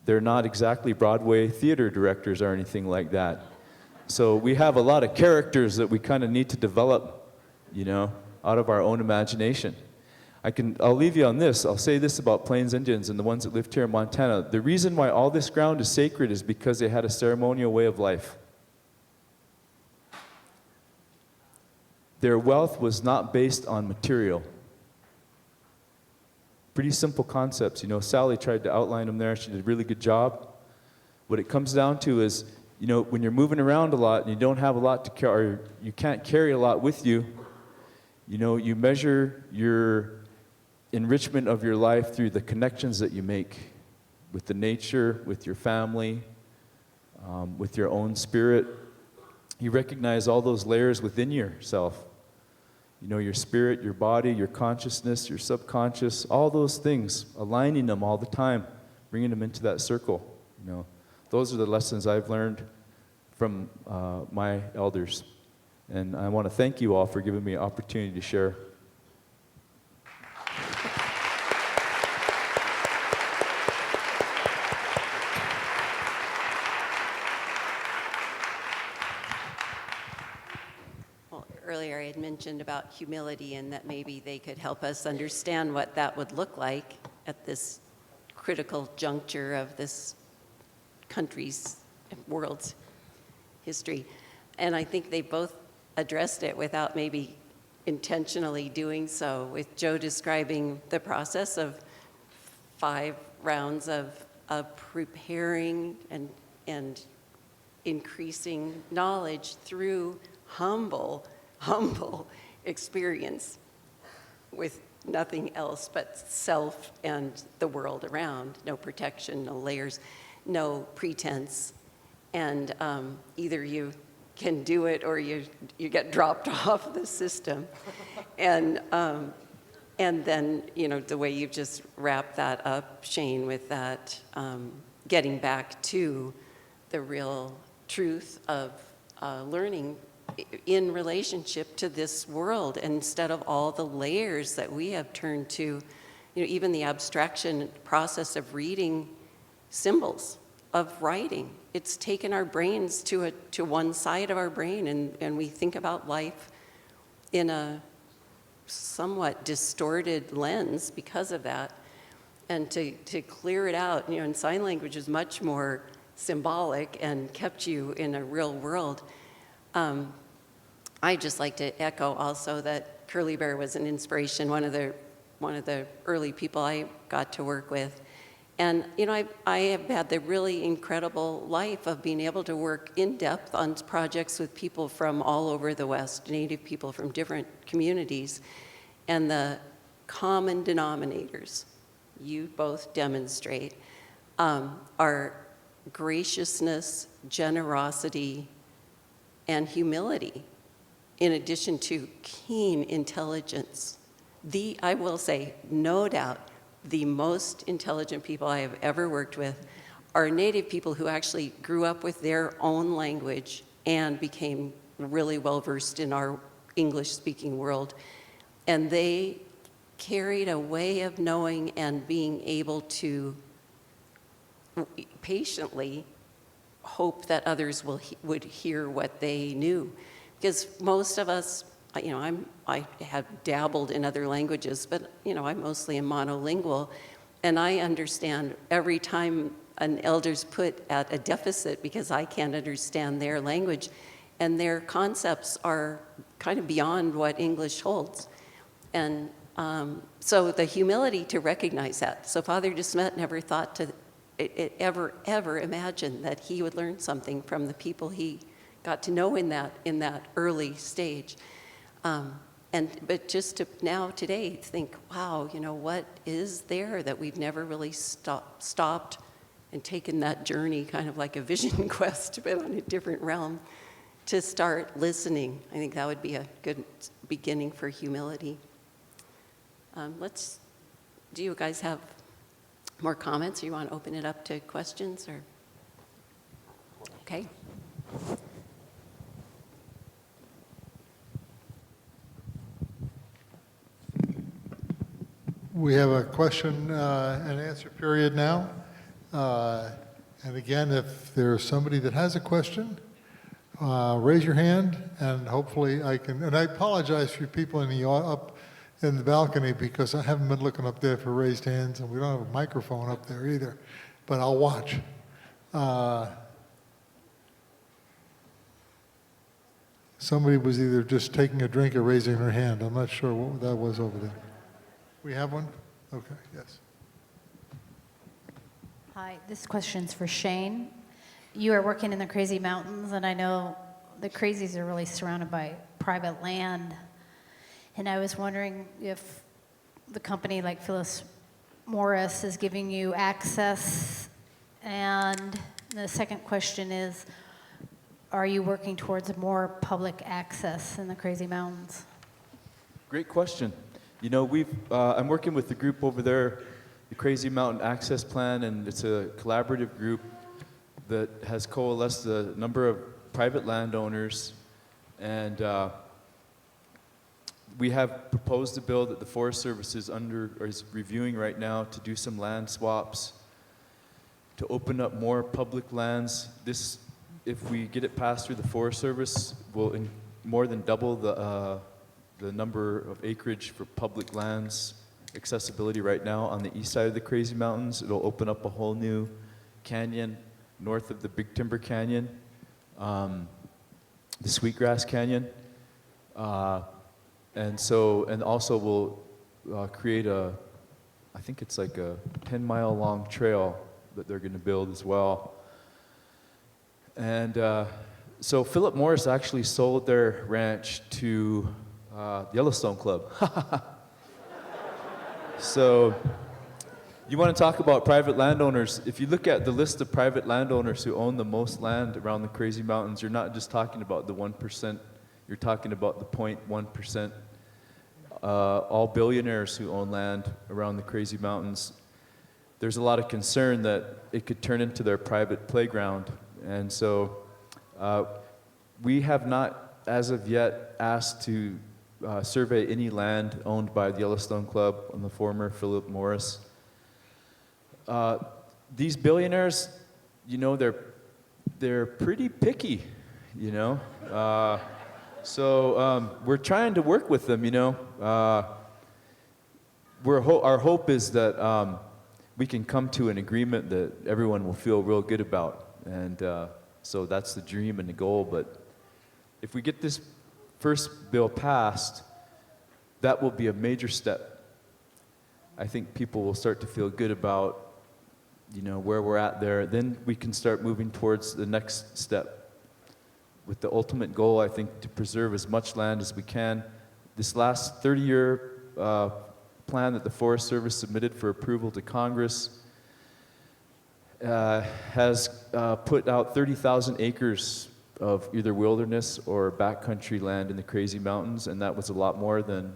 they're not exactly Broadway theater directors or anything like that. So we have a lot of characters that we kind of need to develop, you know, out of our own imagination. I'll leave you on this. I'll say this about Plains Indians and the ones that lived here in Montana. The reason why all this ground is sacred is because they had a ceremonial way of life. Their wealth was not based on material. Pretty simple concepts. You know, Sally tried to outline them there. She did a really good job. What it comes down to is, you know, when you're moving around a lot and you don't have a lot to carry, or you can't carry a lot with you, you know, you measure your enrichment of your life through the connections that you make with the nature, with your family, with your own spirit. You recognize all those layers within yourself. You know, your spirit, your body, your consciousness, your subconscious, all those things, aligning them all the time, bringing them into that circle. You know, those are the lessons I've learned from my elders. And I want to thank you all for giving me an opportunity to share. Earlier I had mentioned about humility and that maybe they could help us understand what that would look like at this critical juncture of this country's, world's history. And I think they both addressed it without maybe intentionally doing so, with Joe describing the process of 5 rounds of preparing and increasing knowledge through humble experience with nothing else but self and the world around. No protection, no layers, no pretense. And either you can do it or you get dropped off the system. And then, you know, the way you've just wrapped that up, Shane, with that getting back to the real truth of learning in relationship to this world, instead of all the layers that we have turned to, you know, even the abstraction process of reading symbols, of writing. It's taken our brains to one side of our brain, and we think about life in a somewhat distorted lens because of that. And to clear it out, you know, and sign language is much more symbolic and kept you in a real world. I'd just like to echo also that Curly Bear was an inspiration, one of the early people I got to work with. And, you know, I have had the really incredible life of being able to work in depth on projects with people from all over the West, Native people from different communities. And the common denominators you both demonstrate are graciousness, generosity, and humility, in addition to keen intelligence. I will say, no doubt, the most intelligent people I have ever worked with are Native people who actually grew up with their own language and became really well-versed in our English-speaking world. And they carried a way of knowing and being able to patiently hope that others would hear what they knew. Because most of us, you know, I have dabbled in other languages, but, you know, I'm mostly a monolingual, and I understand every time an elder's put at a deficit because I can't understand their language, and their concepts are kind of beyond what English holds. And so the humility to recognize that. So Father de Smet never thought to ever imagine that he would learn something from the people he got to know in that early stage. But just to now today think, wow, you know, what is there that we've never really stopped and taken that journey, kind of like a vision quest, but on a different realm, to start listening. I think that would be a good beginning for humility. Do you guys have more comments, or you want to open it up to questions, or? Okay. We have a question and answer period now. And again, if there's somebody that has a question, raise your hand, and hopefully I can. And I apologize for people up in the balcony because I haven't been looking up there for raised hands, and we don't have a microphone up there either. But I'll watch. Somebody was either just taking a drink or raising their hand. I'm not sure what that was over there. We have one? Okay, yes. Hi, this question's for Shane. You are working in the Crazy Mountains, and I know the Crazies are really surrounded by private land. And I was wondering if the company like Phyllis Morris is giving you access. And the second question is, are you working towards more public access in the Crazy Mountains? Great question. You know, I'm working with the group over there, the Crazy Mountain Access Plan, and it's a collaborative group that has coalesced a number of private landowners, and we have proposed a bill that the Forest Service is reviewing right now to do some land swaps, to open up more public lands. This, if we get it passed through the Forest Service, will more than double the number of acreage for public lands accessibility right now on the east side of the Crazy Mountains. It'll open up a whole new canyon north of the Big Timber Canyon, the Sweetgrass Canyon, and also we'll create I think it's like a 10-mile long trail that they're going to build as well. And so Philip Morris actually sold their ranch to the Yellowstone Club. So you want to talk about private landowners. If you look at the list of private landowners who own the most land around the Crazy Mountains, you're not just talking about the 1%, you're talking about the 0.1%. All billionaires who own land around the Crazy Mountains. There's a lot of concern that it could turn into their private playground. And so we have not, as of yet, asked to survey any land owned by the Yellowstone Club and the former Philip Morris. These billionaires, you know, they're pretty picky, you know. So we're trying to work with them, you know. Our hope is that we can come to an agreement that everyone will feel real good about. And so that's the dream and the goal. But if we get this first bill passed, that will be a major step. I think people will start to feel good about, you know, where we're at there. Then we can start moving towards the next step, with the ultimate goal, I think, to preserve as much land as we can. This last 30-year plan that the Forest Service submitted for approval to Congress has put out 30,000 acres of either wilderness or backcountry land in the Crazy Mountains, and that was a lot more than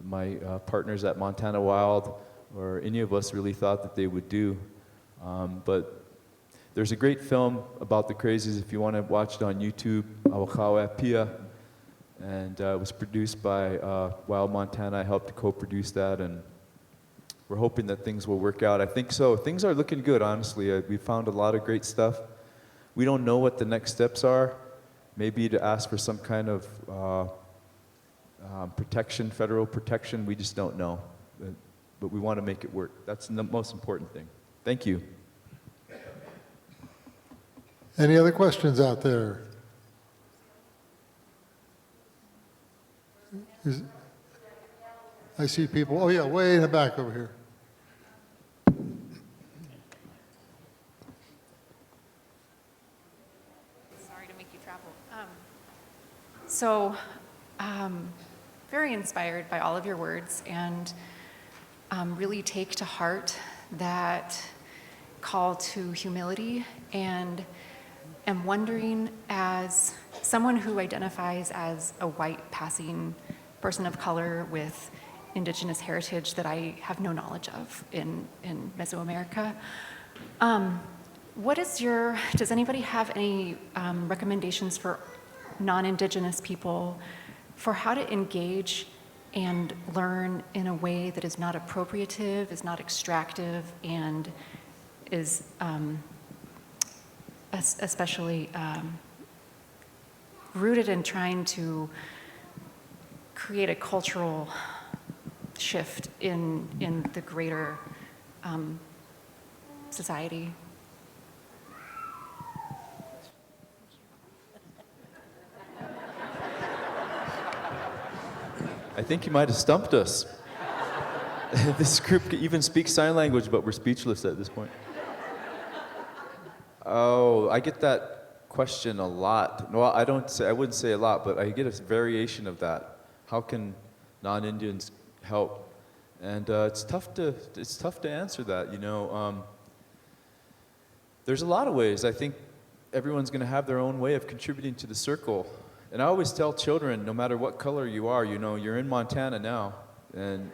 my partners at Montana Wild or any of us really thought that they would do. But there's a great film about the Crazies if you want to watch it on YouTube, Awakawa Pia, and it was produced by Wild Montana. I helped to co-produce that, and we're hoping that things will work out. I think so. Things are looking good, honestly. We found a lot of great stuff. We don't know what the next steps are. Maybe to ask for some kind of protection, federal protection. We just don't know. But we want to make it work. That's the most important thing. Thank you. Any other questions out there? I see people. Oh, yeah, way in the back over here. Sorry to make you travel. So, very inspired by all of your words, and really take to heart that call to humility, and am wondering, as someone who identifies as a white passing person of color with indigenous heritage that I have no knowledge of in Mesoamerica, does anybody have any recommendations for non-indigenous people for how to engage and learn in a way that is not appropriative, is not extractive, and is especially rooted in trying to create a cultural shift in the greater society. I think you might have stumped us. This group even speaks sign language, but we're speechless at this point. Oh, I get that question a lot. Well, I wouldn't say a lot, but I get a variation of that. How can non-Indians help? And it's tough to answer that. There's a lot of ways. I think everyone's going to have their own way of contributing to the circle. And I always tell children, no matter what color you are, you're in Montana now, and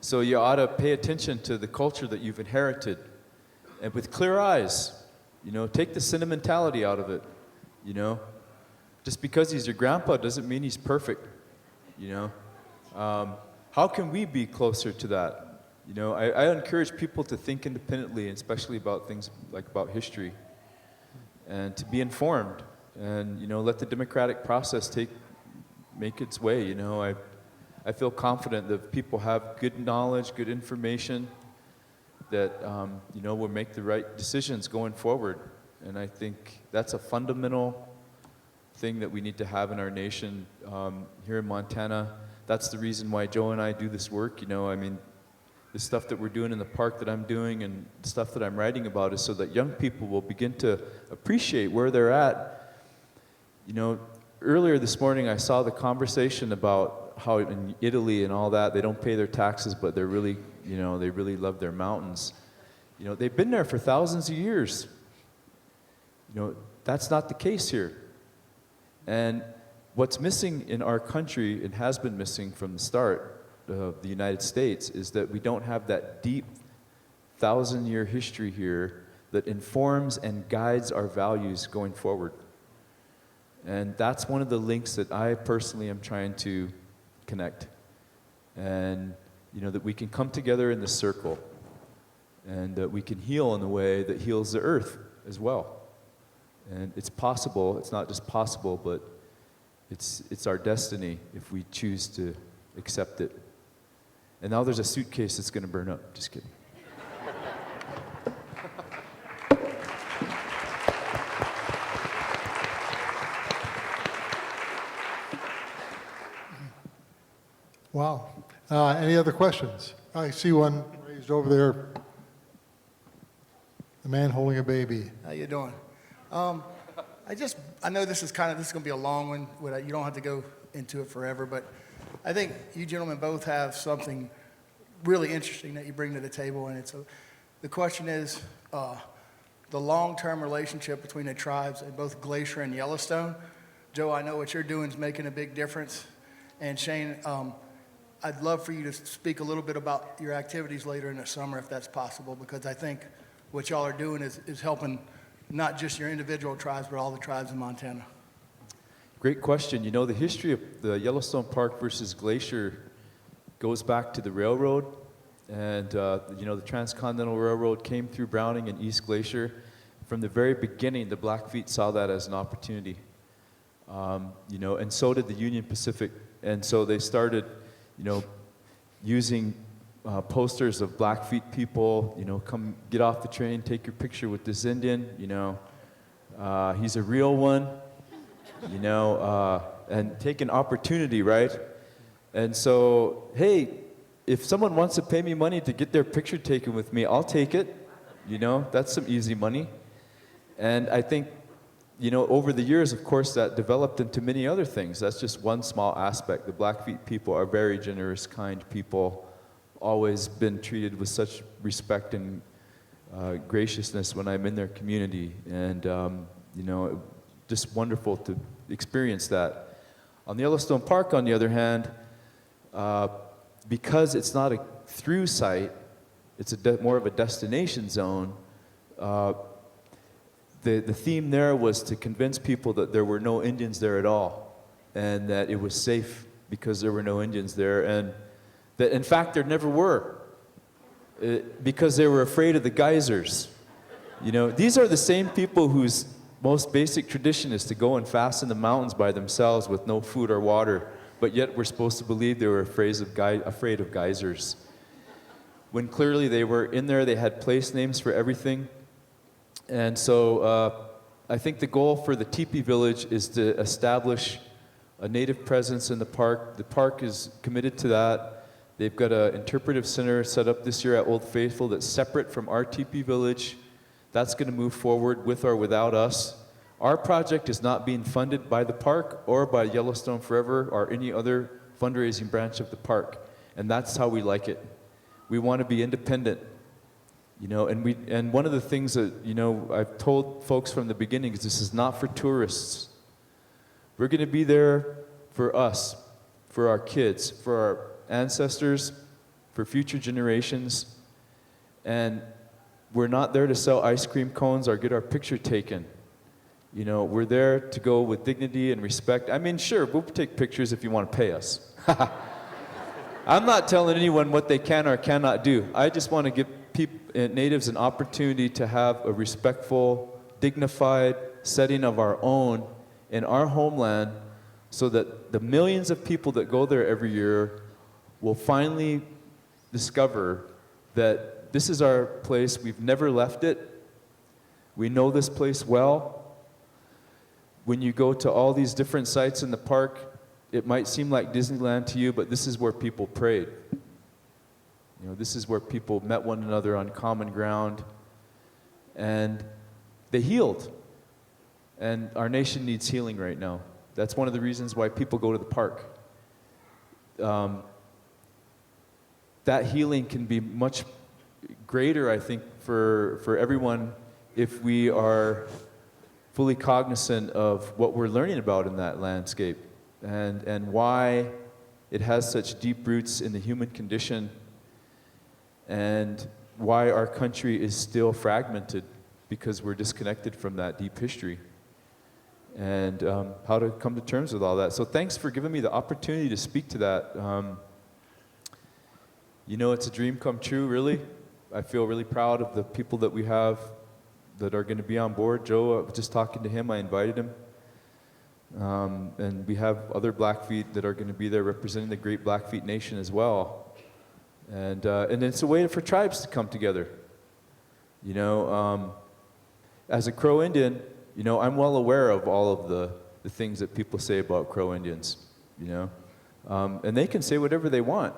so you ought to pay attention to the culture that you've inherited, and with clear eyes, take the sentimentality out of it. Just because he's your grandpa doesn't mean he's perfect. How can we be closer to that? I encourage people to think independently, and especially about things like about history, and to be informed. And let the democratic process make its way. I feel confident that if people have good knowledge, good information, that will make the right decisions going forward. And I think that's a fundamental thing that we need to have in our nation here in Montana. That's the reason why Joe and I do this work. The stuff that we're doing in the park that I'm doing and the stuff that I'm writing about is so that young people will begin to appreciate where they're at. Earlier this morning I saw the conversation about how in Italy and all that, they don't pay their taxes, but they're really, they really love their mountains. They've been there for thousands of years. That's not the case here. And what's missing in our country, and has been missing from the start of the United States, is that we don't have that deep 1,000-year history here that informs and guides our values going forward. And that's one of the links that I personally am trying to connect. And, that we can come together in the circle, and that we can heal in a way that heals the earth as well. And it's possible. It's not just possible, but it's our destiny if we choose to accept it. And now there's a suitcase that's going to burn up. Just kidding. Wow. Any other questions? I see one raised over there. The man holding a baby. How you doing? I know this is going to be a long one. You don't have to go into it forever, but I think you gentlemen both have something really interesting that you bring to the table, and the question is the long-term relationship between the tribes in both Glacier and Yellowstone. Joe, I know what you're doing is making a big difference, and Shane, I'd love for you to speak a little bit about your activities later in the summer, if that's possible, because I think what y'all are doing is helping not just your individual tribes, but all the tribes in Montana. Great question. The history of the Yellowstone Park versus Glacier goes back to the railroad. And, the Transcontinental Railroad came through Browning and East Glacier. From the very beginning, the Blackfeet saw that as an opportunity. And so did the Union Pacific. And so they started, using posters of Blackfeet people, come get off the train, take your picture with this Indian, he's a real one, and take an opportunity, right? And so, hey, if someone wants to pay me money to get their picture taken with me, I'll take it, that's some easy money. And I think, over the years, of course, that developed into many other things. That's just one small aspect. The Blackfeet people are very generous, kind people, always been treated with such respect and graciousness when I'm in their community. And, just wonderful to experience that. On the Yellowstone Park, on the other hand, because it's not a through site, it's more of a destination zone. The theme there was to convince people that there were no Indians there at all, and that it was safe because there were no Indians there, and that in fact there never were, because they were afraid of the geysers. You know, these are the same people whose most basic tradition is to go and fast in the mountains by themselves with no food or water, but yet we're supposed to believe they were afraid of geysers. When clearly they were in there, they had place names for everything. And so I think the goal for the teepee village is to establish a native presence in the park. The park is committed to that. They've got an interpretive center set up this year at Old Faithful that's separate from our teepee village. That's going to move forward with or without us. Our project is not being funded by the park or by Yellowstone Forever or any other fundraising branch of the park. And that's how we like it. We want to be independent. You know, and one of the things that, you know, I've told folks from the beginning is this is not for tourists. We're going to be there for us, for our kids, for our ancestors, for future generations. And we're not there to sell ice cream cones or get our picture taken. You know, we're there to go with dignity and respect. I mean, sure, we'll take pictures if you want to pay us. I'm not telling anyone what they can or cannot do. I just want to give natives an opportunity to have a respectful, dignified setting of our own in our homeland, so that the millions of people that go there every year will finally discover that this is our place. We've never left it. We know this place well. When you go to all these different sites in the park, it might seem like Disneyland to you, but this is where people prayed. You know, this is where people met one another on common ground, and they healed. And our nation needs healing right now. That's one of the reasons why people go to the park. That healing can be much greater, I think, for everyone if we are fully cognizant of what we're learning about in that landscape, and why it has such deep roots in the human condition, and why our country is still fragmented, because we're disconnected from that deep history, and how to come to terms with all that. So thanks for giving me the opportunity to speak to that. You know, it's a dream come true, really. I feel really proud of the people that we have that are going to be on board. Joe, I was just talking to him, I invited him. And we have other Blackfeet that are going to be there representing the Great Blackfeet Nation as well. And it's a way for tribes to come together. You know, as a Crow Indian, you know, I'm well aware of all of the things that people say about Crow Indians, you know. And they can say whatever they want.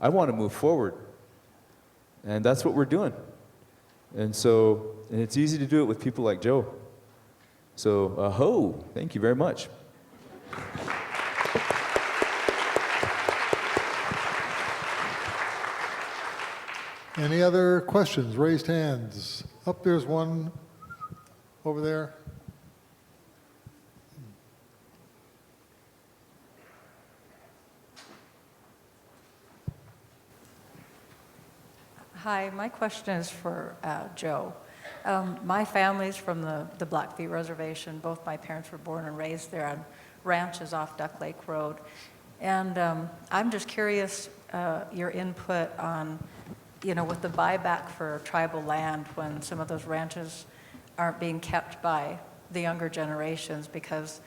I want to move forward. And that's what we're doing. And it's easy to do it with people like Joe. So, thank you very much. Any other questions? Raised hands. Up there's one over there. Hi, my question is for Joe. My family's from the Blackfeet Reservation. Both my parents were born and raised there on ranches off Duck Lake Road. And I'm just curious your input on, you know, with the buyback for tribal land when some of those ranches aren't being kept by the younger generations, because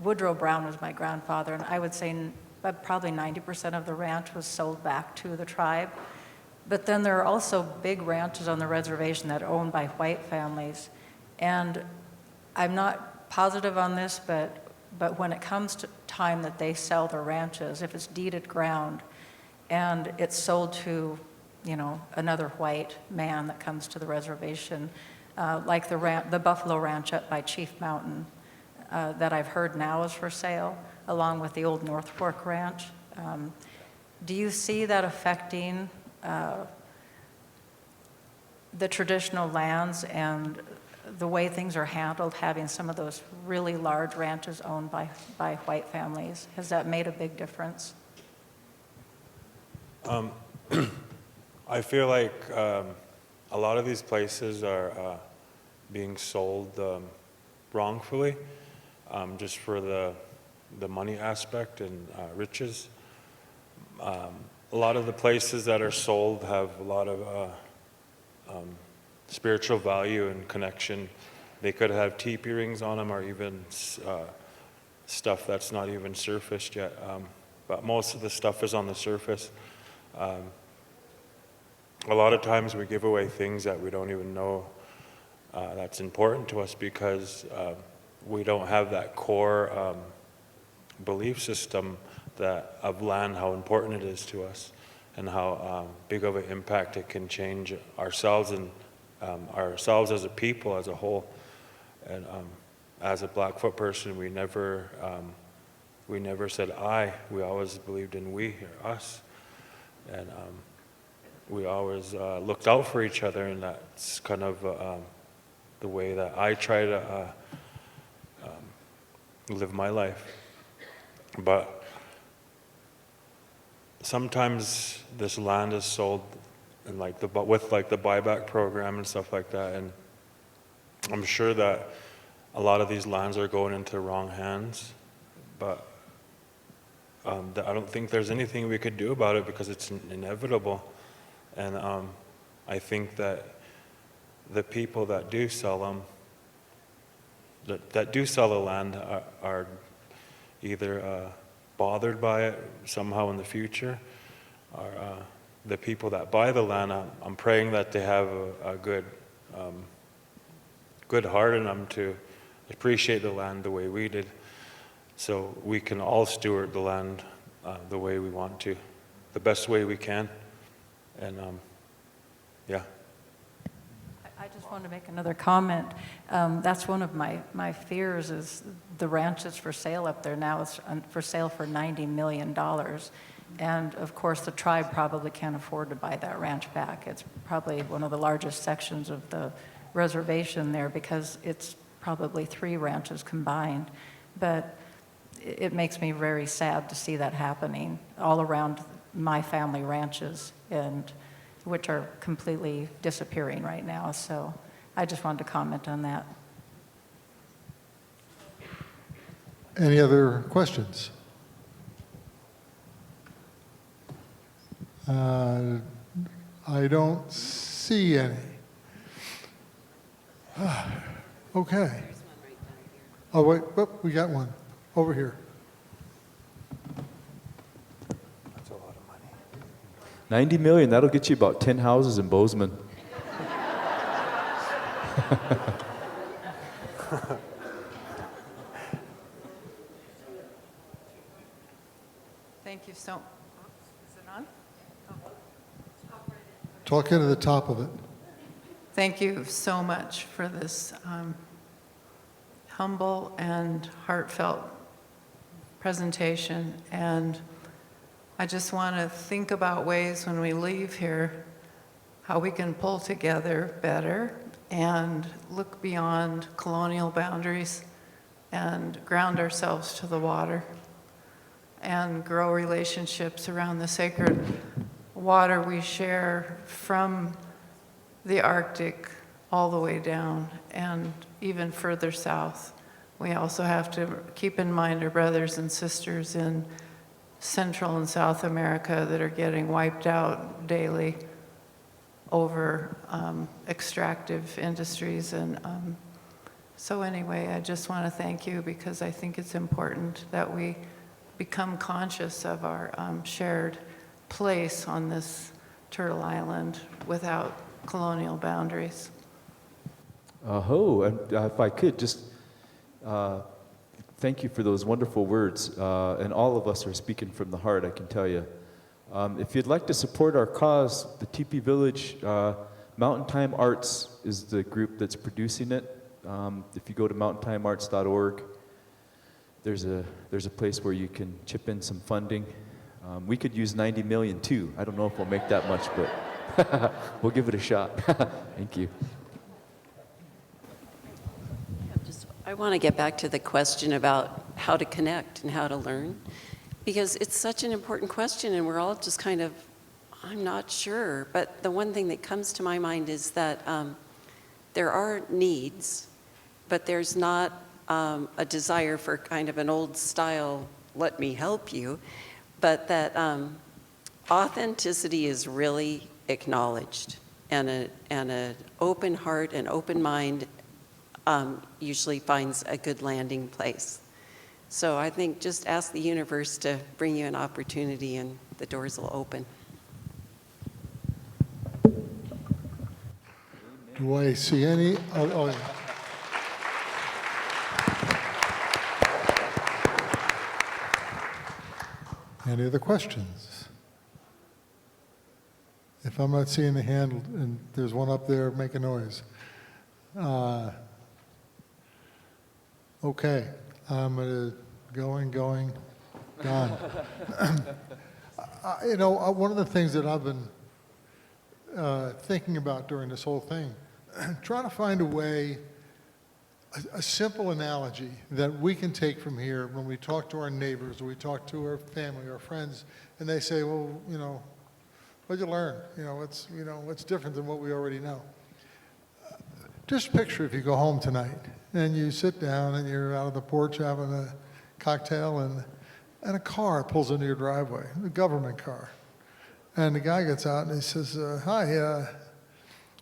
Woodrow Brown was my grandfather, and I would say probably 90% of the ranch was sold back to the tribe. But then there are also big ranches on the reservation that are owned by white families. And I'm not positive on this, but when it comes to time that they sell their ranches, if it's deeded ground and it's sold to, you know, another white man that comes to the reservation, like the Buffalo Ranch up by Chief Mountain that I've heard now is for sale, along with the old North Fork Ranch. Do you see that affecting the traditional lands and the way things are handled, having some of those really large ranches owned by white families? Has that made a big difference? I feel like a lot of these places are being sold wrongfully, just for the the money aspect and riches. A lot of the places that are sold have a lot of spiritual value and connection. They could have teepee rings on them, or even stuff that's not even surfaced yet. But most of the stuff is on the surface. A lot of times we give away things that we don't even know that's important to us, because we don't have that core belief system that of land, how important it is to us, and how big of an impact it can change ourselves and ourselves as a people as a whole. And as a Blackfoot person, we never said I. We always believed in we, or us, and we always looked out for each other. And that's kind of the way that I try to live my life. But sometimes this land is sold, and with the buyback program and stuff like that, and I'm sure that a lot of these lands are going into the wrong hands, but I don't think there's anything we could do about it, because it's inevitable. And I think that the people that do sell them, that do sell the land, are either bothered by it somehow in the future, or the people that buy the land, I'm praying that they have a good heart in them to appreciate the land the way we did, so we can all steward the land the way we want to, the best way we can. And yeah. I just want to make another comment. That's one of my fears, is the ranch that's for sale up there now. It's for sale for $90 million. And of course, the tribe probably can't afford to buy that ranch back. It's probably one of the largest sections of the reservation there, because it's probably 3 ranches combined. But it makes me very sad to see that happening all around my family ranches, and which are completely disappearing right now. So I just wanted to comment on that. Any other questions? I don't see any. Okay. Oh, wait, we got one over here. That's a lot of money. 90 million, that'll get you about 10 houses in Bozeman. Thank you so much. Is it on? Talk into the top of it. Thank you so much for this humble and heartfelt presentation. And I just want to think about ways when we leave here how we can pull together better and look beyond colonial boundaries and ground ourselves to the water and grow relationships around the sacred water we share from the Arctic all the way down and even further south. We also have to keep in mind our brothers and sisters in Central and South America that are getting wiped out daily over extractive industries. And so anyway, I just want to thank you, because I think it's important that we become conscious of our shared place on this Turtle Island without colonial boundaries. And if I could just thank you for those wonderful words. And all of us are speaking from the heart, I can tell you. If you'd like to support our cause, the Teepee Village Mountain Time Arts is the group that's producing it. If you go to mountaintimearts.org, there's a place where you can chip in some funding. We could use 90 million too. I don't know if we'll make that much, but we'll give it a shot. Thank you. I want to get back to the question about how to connect and how to learn, because it's such an important question, and we're all just kind of, I'm not sure. But the one thing that comes to my mind is that there are needs, but there's not a desire for kind of an old style, let me help you, but that authenticity is really acknowledged, and an open heart and open mind usually finds a good landing place. So I think just ask the universe to bring you an opportunity and the doors will open. Do I see any? Oh, yeah. Any other questions? If I'm not seeing the hand, and there's one up there, make a noise. Okay, I'm going to going, gone. You know, one of the things that I've been thinking about during this whole thing, trying to find a way, a simple analogy that we can take from here when we talk to our neighbors, or we talk to our family, our friends, and they say, well, you know, what'd you learn? What's different than what we already know? Just picture if you go home tonight and you sit down and you're out on the porch having a cocktail, and a car pulls into your driveway, a government car. And the guy gets out and he says, hi,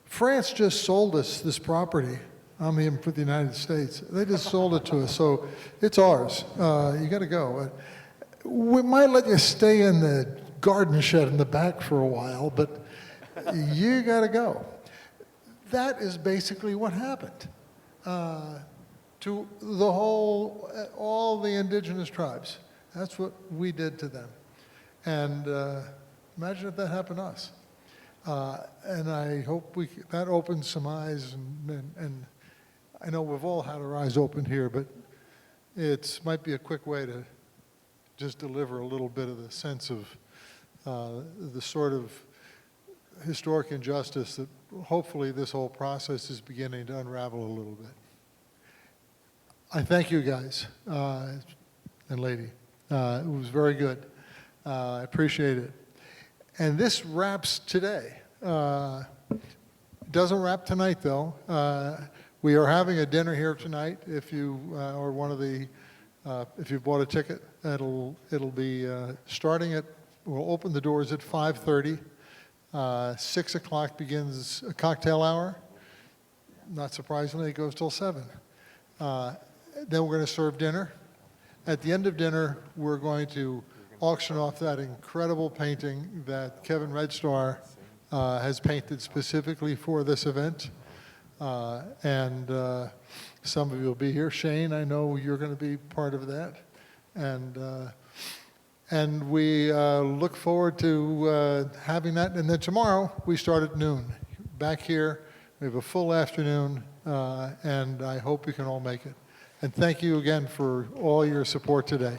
France just sold us this property. I'm here for the United States. They just sold it to us, so it's ours. You got to go. We might let you stay in the garden shed in the back for a while, but you got to go. That is basically what happened to all the indigenous tribes. That's what we did to them. And imagine if that happened to us. And I hope that opens some eyes, and I know we've all had our eyes opened here, but it might be a quick way to just deliver a little bit of the sense of the sort of historic injustice that hopefully this whole process is beginning to unravel a little bit. I thank you guys and lady. It was very good. I appreciate it. And this wraps today. Doesn't wrap tonight, though. We are having a dinner here tonight. If you are one of the, if you bought a ticket, it'll be starting at. We'll open the doors at 5:30. 6 o'clock begins a cocktail hour. Not surprisingly, it goes till 7. Then we're going to serve dinner. At the end of dinner, we're going to auction off that incredible painting that Kevin Red Star has painted specifically for this event. And some of you will be here. Shane, I know you're going to be part of that. And we look forward to having that. And then tomorrow, we start at noon. Back here, we have a full afternoon, and I hope you can all make it. And thank you again for all your support today.